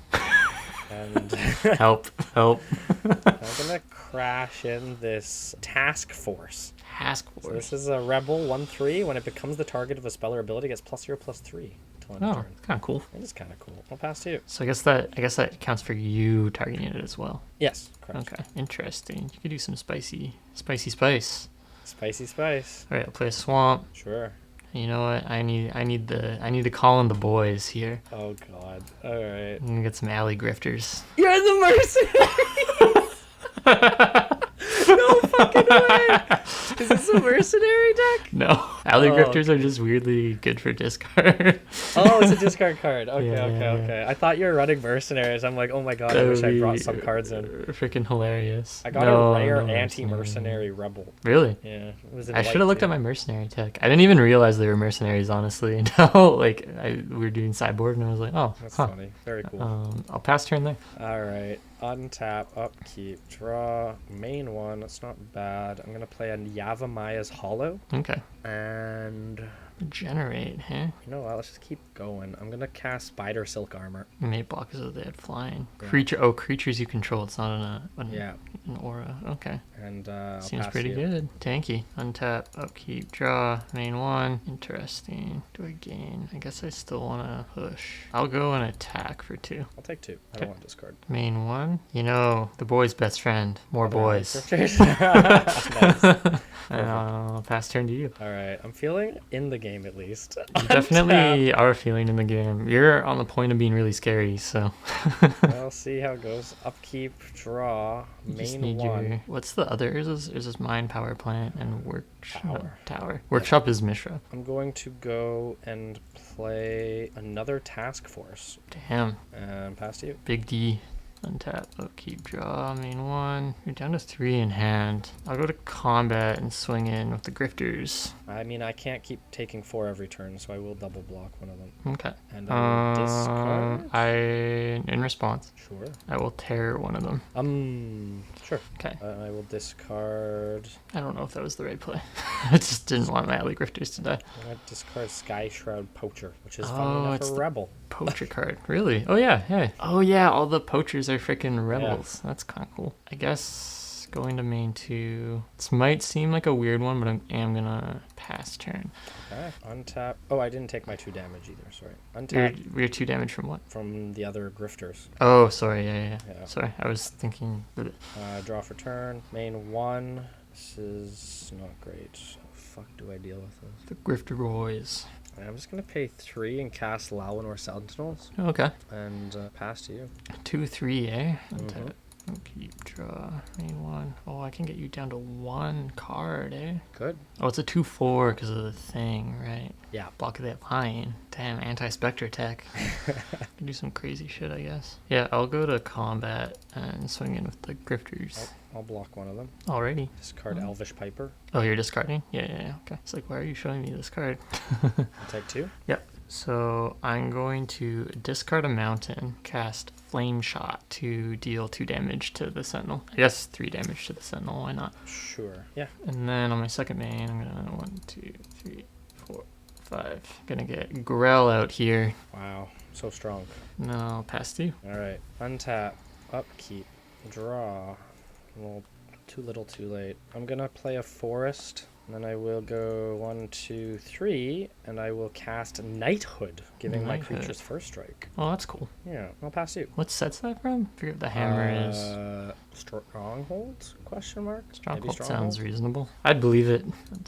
And Help. I'm gonna crash in this task force. Task So Force. this is a rebel 1/3. When it becomes the target of a spell or ability, it gets +0/+3 till end of Oh, turn. it's kind of cool. It is kind of cool. I'll pass to you. So I guess that counts for you targeting it as well. Yes, correct. Okay, interesting. You could do some spice. Spicy spice. All right, I'll play a swamp. Sure. You know what? I need to call in the boys here. Oh god. All right. I'm gonna get some alley grifters. You're the mercenary. No fucking way. Is this a mercenary deck? No, alley Oh, grifters are just weirdly good for discard. Oh, it's a discard card. Okay, Yeah, okay, yeah, okay. I thought you were running mercenaries. I'm like, oh my god, I wish I brought some cards in. Freaking hilarious. I got No, a rare no anti-mercenary rebel. Really? Yeah, it was. In I white should have looked too. at my mercenary tech. I didn't even realize they were mercenaries, honestly, until we were doing sideboard, and I was like, oh, That's huh. funny. Very cool. I'll pass turn there. All right. Untap, upkeep, draw, main 1. That's not bad. I'm gonna play a Yavamaya's Hollow, Okay. and Generate, huh? you know what? Let's just keep going. I'm gonna cast Spider Silk Armor. Made block as though they had flying. Yeah. Creatures you control. It's not Yeah, an aura. Okay. and I'll Seems pass pretty you. good. Tanky. Untap, upkeep, draw, main 1. Interesting. Do I gain? I guess I still want to push. I'll go and attack for 2. I'll take 2. I Okay. don't want to discard. Main 1. You know, the boy's best friend. More boys. Nice. And I'll pass turn to you. All right. I'm feeling in the game at least. You definitely are feeling in the game. You're on the point of being really scary, so. I'll see how it goes. Upkeep, draw, You just main need 1. your. What's the other? Is this mine, power plant, and workshop? Tower. Tower. Workshop is Mishra. I'm going to go and play another task force Damn. and pass to you. Big D. Untap, upkeep, draw, main 1. You're down to 3 in hand. I'll go to combat and swing in with the grifters. I mean, I can't keep taking 4 every turn, so I will double block one of them. Okay. And I will discard. In response, Sure. I will tear one of them. Sure. Okay. I will discard. I don't know if that was the right play. I just didn't want my alley grifters to die. I'm gonna discard Sky Shroud Poacher, which is fun enough it's a the rebel. Poacher card. Really? Oh yeah, hey. Oh yeah, all the poachers are freaking rebels. That's kind of cool. I guess going to main 2. This might seem like a weird one, but I am gonna pass turn. Okay. Untap. Oh, I didn't take my 2 damage either. Sorry. Untap We're 2 damage from what? from the other grifters. Oh, sorry. Yeah. Yeah. Sorry, I was thinking. Draw for turn. Main 1. This is not great. How the fuck do I deal with this? The Grifter Boys. I'm just gonna pay 3 and cast Lawanor Sentinels Okay. and pass to you. 2/3, eh? Mhm. Keep draw main 1. Oh, I can get you down to 1 card, eh? Good. Oh, it's a 2/4 because of the thing, right? Yeah. Block that line. Damn, anti-spectre tech. Can do some crazy shit, I guess. Yeah, I'll go to combat and swing in with the grifters. I'll block one of them. Already. Discard Elvish Piper. Oh, you're discarding? Yeah. Okay. It's like, why are you showing me this card? I'll take 2. Yep. So I'm going to discard a mountain, cast Flame Shot to deal 2 damage to the Sentinel. I guess 3 damage to the Sentinel, why not? Sure. Yeah. And then on my second main, I'm gonna 1, 2, 3, 4, 5. Gonna get Grell out here. Wow. So strong. No, I'll pass to you. All right. Untap. Upkeep. Draw. Well, too little, too late. I'm gonna play a forest. And then I will go 1, 2, 3, and I will cast Knighthood, giving my Knighthood. creatures first strike. Oh, that's cool. Yeah, I'll pass you. What set's that from? I forget what the hammer is. Stronghold? Question mark? Maybe Stronghold sounds reasonable. I'd believe it.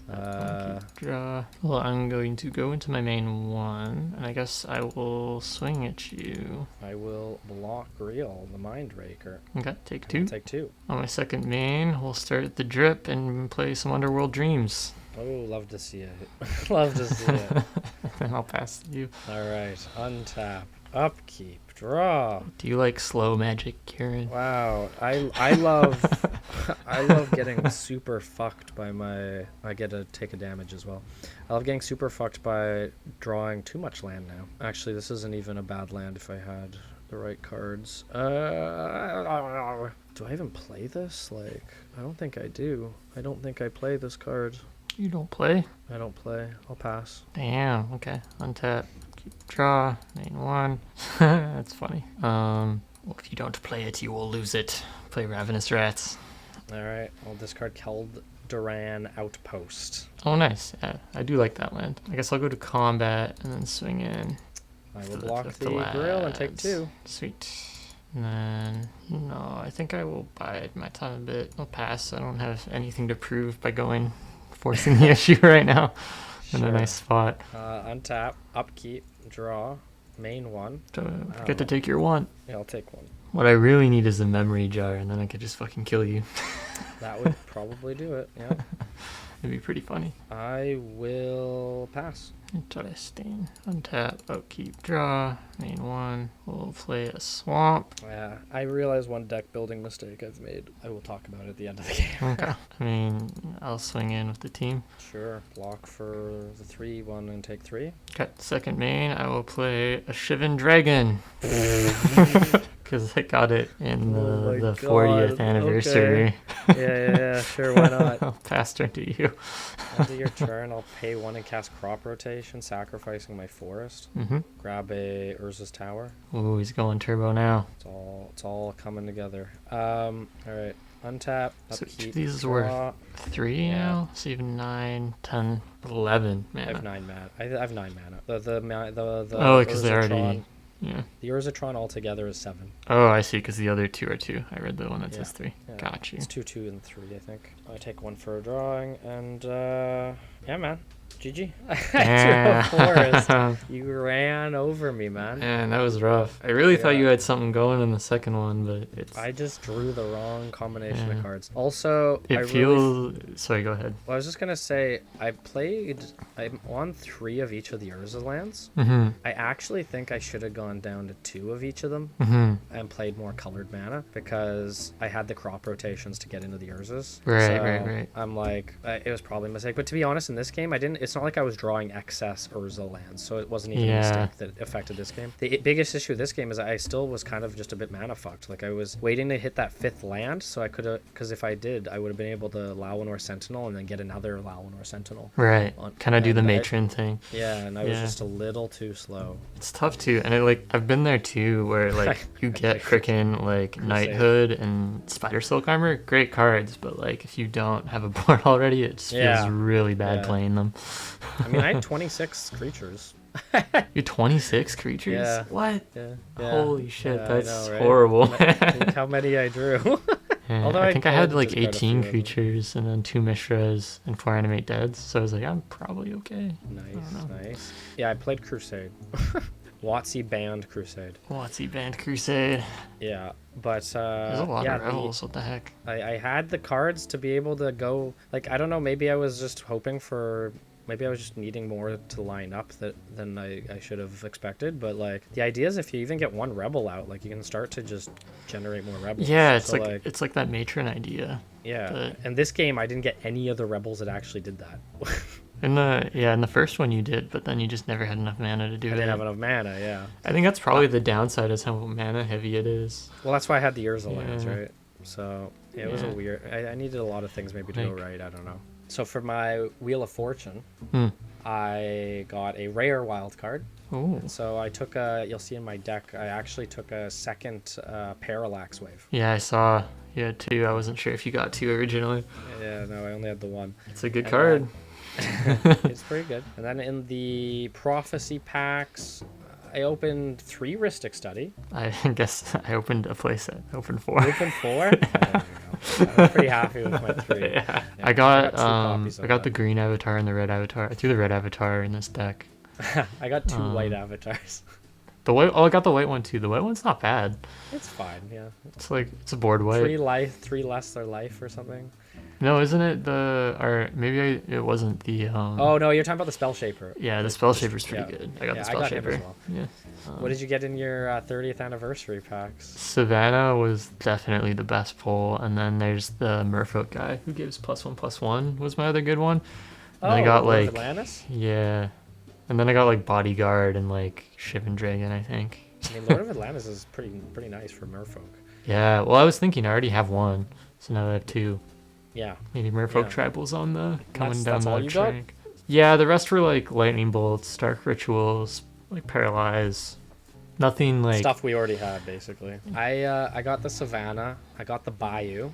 Draw. Well, I'm going to go into my main 1, and I guess I will swing at you. I will block Reel, the Mind Raker. Okay, take I'll 2. take 2. On my second main, we'll start the drip and play some Underworld Dreams. Oh, love to see it. Love to see it. Then I'll pass to you. All right, untap, upkeep, draw. Do you like slow magic, Kieran? Wow, I love I love getting super fucked by my. I get to take a damage as well. I love getting super fucked by drawing too much land now. Actually, this isn't even a bad land if I had the right cards. Do I even play this? Like, I don't think I do. I don't think I play this card. You don't play? I don't play. I'll pass. Damn, okay. Untap, keep draw, main 1. That's funny. Well, if you don't play it, you will lose it. Play Ravenous Rats. Alright, I'll discard Kel'Doran Outpost. Oh, nice. Yeah, I do like that land. I guess I'll go to combat and then swing in. I will block the grill and take 2. Sweet. And then, no, I think I will bide my time a bit. I'll pass. I don't have anything to prove by forcing the issue right now. In a nice spot. Untap, upkeep, draw, main 1. Don't forget to take your 1. Yeah, I'll take 1. What I really need is a memory jar, and then I could just fucking kill you. That would probably do it, yeah. It'd be pretty funny. I will pass. Interesting. Untap, upkeep, draw, main 1. We'll play a swamp. Yeah, I realize one deck building mistake I've made. I will talk about it at the end of the game. Okay. I mean, I'll swing in with the team. Sure. Block for the 3-1 and take 3. Okay. Second main, I will play a Shivan Dragon. Because I got it in the 40th anniversary. Okay. Yeah, sure, why not? I'll pass turn to you. End of your turn, I'll pay 1 and cast Crop Rotation, sacrificing my forest. Mm-hmm. Grab a Urza's Tower. Ooh, he's going turbo now. It's all coming together. Alright. Untap, So upkeep, each of these is draw. worth 3 now? So even 9, 10, 11 mana. I have 9 mana. I have 9 mana. The Oh, because they're Urzatron- already... Yeah. The Urzatron altogether is 7. Oh, I see, because the other 2 are 2. I read the one that says 3. Yeah. Got you. It's 2, 2, and 3, I think. I take 1 for a drawing, and yeah, man. GG. Yeah. 2 forest. You ran over me, man. Man, that was rough. I really thought you had something going in the second one, but it's... I just drew the wrong combination Yeah. of cards. Also, It feels... Sorry, go ahead. Well, I was just gonna say, I'm on 3 of each of the Urza lands. Mm-hmm. I actually think I should have gone down to 2 of each of them Mm-hmm. and played more colored mana because I had the crop rotations to get into the Urzas. Right. I'm like, it was probably a mistake. But to be honest, in this game, it's not like I was drawing excess Urza lands, so it wasn't even a mistake that affected this game. The biggest issue of this game is I still was kind of just a bit mana fucked. Like I was waiting to hit that 5th land, so I could have, because if I did, I would have been able to Lawanor Sentinel and then get another Lawanor Sentinel. Right. Kind of do the and matron thing. Yeah, and I was just a little too slow. It's tough too, and I've been there too, where like you get freaking like Knighthood and Spider Silk Armor, great cards, but like if you don't have a board already, it just feels really bad playing them. I mean, I had 26 creatures. You're 26 creatures? Yeah. What? Yeah. Holy shit, Yeah, that's I know, right? horrible. Think how many I drew. Yeah, Although I think I had did like discard a few 18 of them. creatures and then 2 Mishras and 4 Animate Deads, so I was like, I'm probably okay. Nice. Yeah, I played Crusade. WotC banned Crusade. WotC banned Crusade. Yeah, but There's a lot of Rebels, what the heck? I had the cards to be able to go, like, I don't know, maybe I was just hoping for, maybe I was just needing more to line up than I should have expected, but like the idea is if you even get 1 rebel out, like you can start to just generate more rebels. Yeah, it's So, it's like that matron idea. Yeah, but... and this game I didn't get any of the rebels that actually did that. In the first one you did, but then you just never had enough mana to do it. I didn't have enough mana, yeah. I think that's probably the downside, is how mana heavy it is. Well, that's why I had the Urza lands, right? So it was a Yeah. weird. I needed a lot of things maybe to go right. I don't know. So for my Wheel of Fortune, I got a rare wild card. Oh. So I took you'll see in my deck, I actually took a second Parallax Wave. Yeah, I saw you had 2. I wasn't sure if you got 2 originally. Yeah, no, I only had the 1. It's a good card. It's pretty good. And then in the Prophecy packs, I opened 3 Rhystic Study. I guess I opened a playset. I opened 4. Opened 4? I'm pretty happy with my 3. Yeah. Yeah, I got 2 copies of the that. green avatar and the red avatar. I threw the red avatar in this deck. I got 2 white avatars. The white. Oh, I got the white one too. The white one's not bad. It's fine, yeah. It's like it's a board white. 3 less their life or something. No, isn't it or maybe it wasn't the. Oh no, you're talking about the Spell Shaper. Yeah, the Spell Shaper's pretty yeah. good. I got Yeah, the I Spell got him Shaper. as well. Yeah. What did you get in your 30th anniversary packs? Savannah was definitely the best pull, and then there's the Merfolk guy who gives +1/+1 was my other good one. And I got Lord of like Atlantis? yeah, and then I got like Bodyguard and like Shivan Dragon, I think. I mean, Lord of Atlantis is pretty nice for Merfolk. Yeah, well, I was thinking I already have 1, so now I have 2. Yeah. Maybe Merfolk Yeah. Tribals on the coming down That's all the you got? track. Yeah, the rest were like Lightning Bolts, Dark Rituals, like Paralyze. Nothing like Stuff we already had, basically. I got the Savannah. I got the Bayou.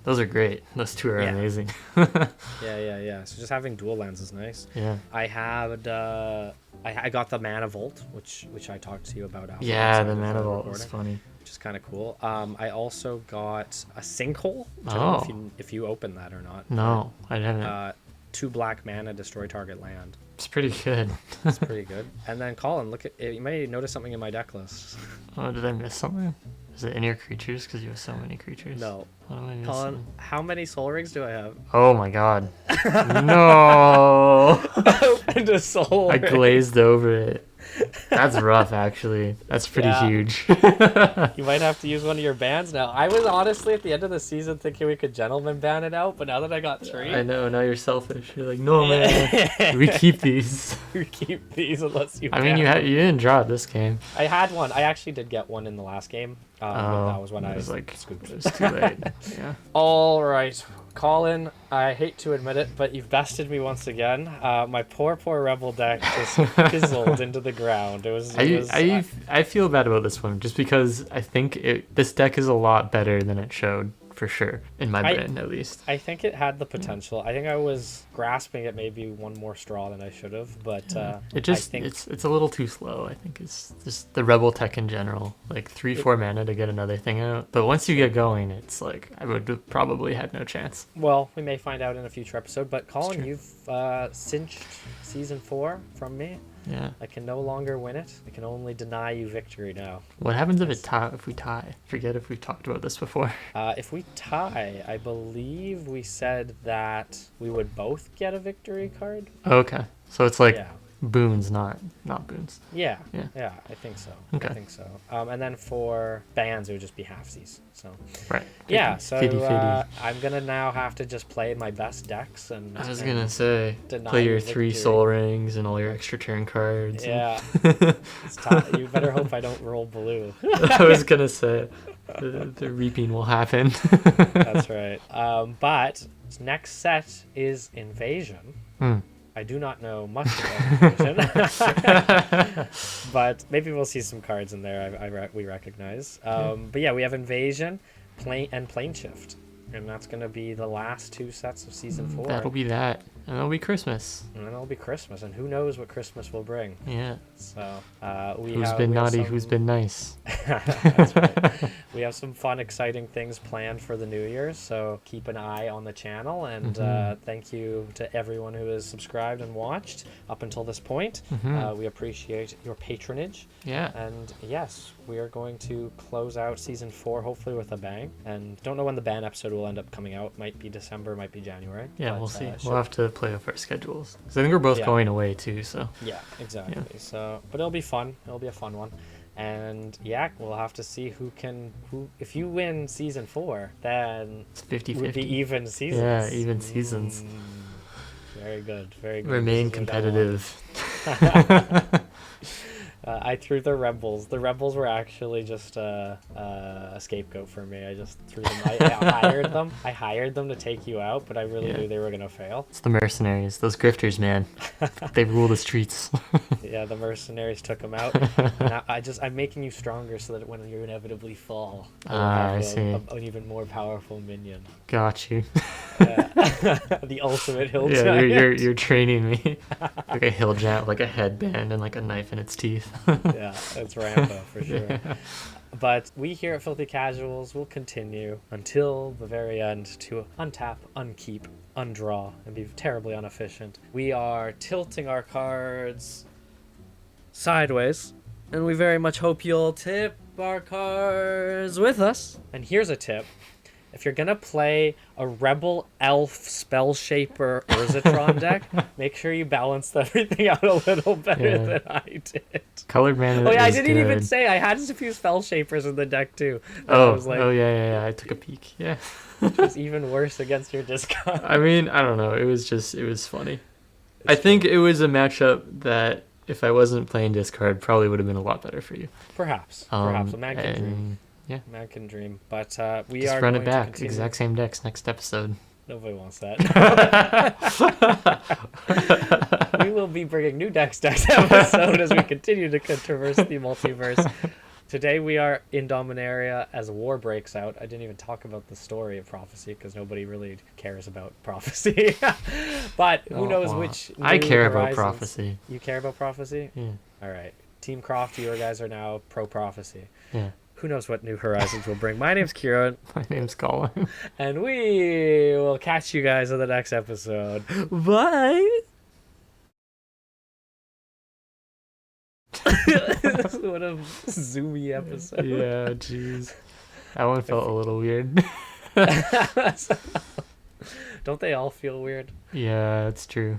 those are great. Those 2 are Yeah. amazing. Yeah. So just having dual lands is nice. Yeah. I had I got the Mana Vault, which I talked to you about. Yeah, outside the of Mana Vault recording, was funny. which is kind of cool. I also got a Sinkhole. I don't know if you opened that or not. No, I haven't. 2 black mana, destroy target land. It's pretty good. It's pretty good. And then Colin, look at you may notice something in my deck list. Oh, did I miss something? Is it in your creatures? Because you have so many creatures. No. What am I missing? Colin, how many Soul Rings do I have? Oh my god. No. I opened a Soul I Ring. glazed over it. That's rough, actually. That's pretty Yeah. huge. You might have to use one of your bans now. I was honestly at the end of the season thinking we could gentleman ban it out, but now that I got 3, I know, now you're selfish. You're like, no, man. We keep these. we keep these unless you. I mean, ban you didn't draw it this game. I had one. I actually did get one in the last game. But that was when it I was like, scooped. it was too late. Yeah. All right, Colin. I hate to admit it, but you've bested me once again. My poor Rebel deck just fizzled into the ground. I I feel bad about this one just because I think this deck is a lot better than it showed for sure, in my brain at least. I think it had the potential. I think I was grasping at maybe one more straw than I should have, but it's a little too slow. I think it's just the rebel tech in general, like 3-4 mana to get another thing out. But once you get going, it's like I would have probably had no chance. Well, we may find out in a future episode. But Colin, you've cinched season 4 from me. Yeah. I can no longer win it. I can only deny you victory now. What happens if we tie? Forget if we've talked about this before. If we tie, I believe we said that we would both get a victory card. Okay. So it's like Yeah. boons, not boons. Yeah, I think so. Okay. I think so. And then for bans, it would just be halfsies. So Right. yeah, so 50-50. I'm gonna now have to just play my best decks and. I was gonna say, deny play your victory. 3 soul rings and all your extra turn cards. Yeah, it's you better hope I don't roll blue. I was gonna say, the reaping will happen. That's right. But next set is Invasion. I do not know much about Invasion, but maybe we'll see some cards in there we recognize. But yeah, we have Invasion, Plane Shift, and that's going to be the last 2 sets of Season 4. That'll be that. And it'll be Christmas. And then it'll be Christmas, and who knows what Christmas will bring. Yeah. So who's been naughty, who's been nice. That's right. We have some fun, exciting things planned for the New Year, so keep an eye on the channel, and thank you to everyone who has subscribed and watched up until this point. We appreciate your patronage. Yeah. And yes, we are going to close out Season 4 hopefully with a bang, and don't know when the ban episode will end up coming out. Might be December, might be January. Yeah, but, we'll see. We'll have to play off our schedules, because I think we're both going away too, so yeah, exactly. So but it'll be fun. It'll be a fun one. And yeah, we'll have to see who if you win Season 4, then it's 50-50. It would be even seasons. Yeah, even seasons. Very good, very good. Remain competitive. I threw the rebels. The rebels were actually just a scapegoat for me. I just threw them. I hired them to take you out, but I really knew they were gonna fail. It's the mercenaries, those grifters, man. They rule the streets. Yeah, the mercenaries took them out. Now I'm making you stronger so that when you inevitably fall, I see. An even more powerful minion. Got you. The ultimate hill giant. Yeah, you're training me like a hill giant with like a headband and like a knife in its teeth. Yeah, that's Rambo for sure. Yeah. But we here at Filthy Casuals will continue until the very end to untap, unkeep, undraw, and be terribly inefficient. We are tilting our cards sideways, and we very much hope you'll tip our cards with us. And here's a tip. If you're going to play a Rebel Elf Spell Shaper Urzatron deck, make sure you balance everything out a little better than I did. Colored mana. Oh, yeah, I didn't even say. I had a few Spell Shapers in the deck, too. Yeah. I took a peek. Yeah. Which was even worse against your discard. I mean, I don't know. It was funny. I think it was a matchup that, if I wasn't playing discard, probably would have been a lot better for you. Perhaps. A man can dream. Yeah. Man can dream. But we just are run going it back. to continue. Exact same decks next episode. Nobody wants that. We will be bringing new decks next episode as we continue to traverse the multiverse. Today we are in Dominaria as war breaks out. I didn't even talk about the story of Prophecy because nobody really cares about Prophecy. But who knows which I care about horizons. Prophecy. You care about Prophecy? Yeah. All right. Team Croft, you guys are now pro Prophecy. Yeah. Who knows what new horizons will bring. My name's Kieran. My name's Colin. And we will catch you guys in the next episode. Bye! What a zoomy episode. Yeah, jeez. That one felt a little weird. Don't they all feel weird? Yeah, it's true.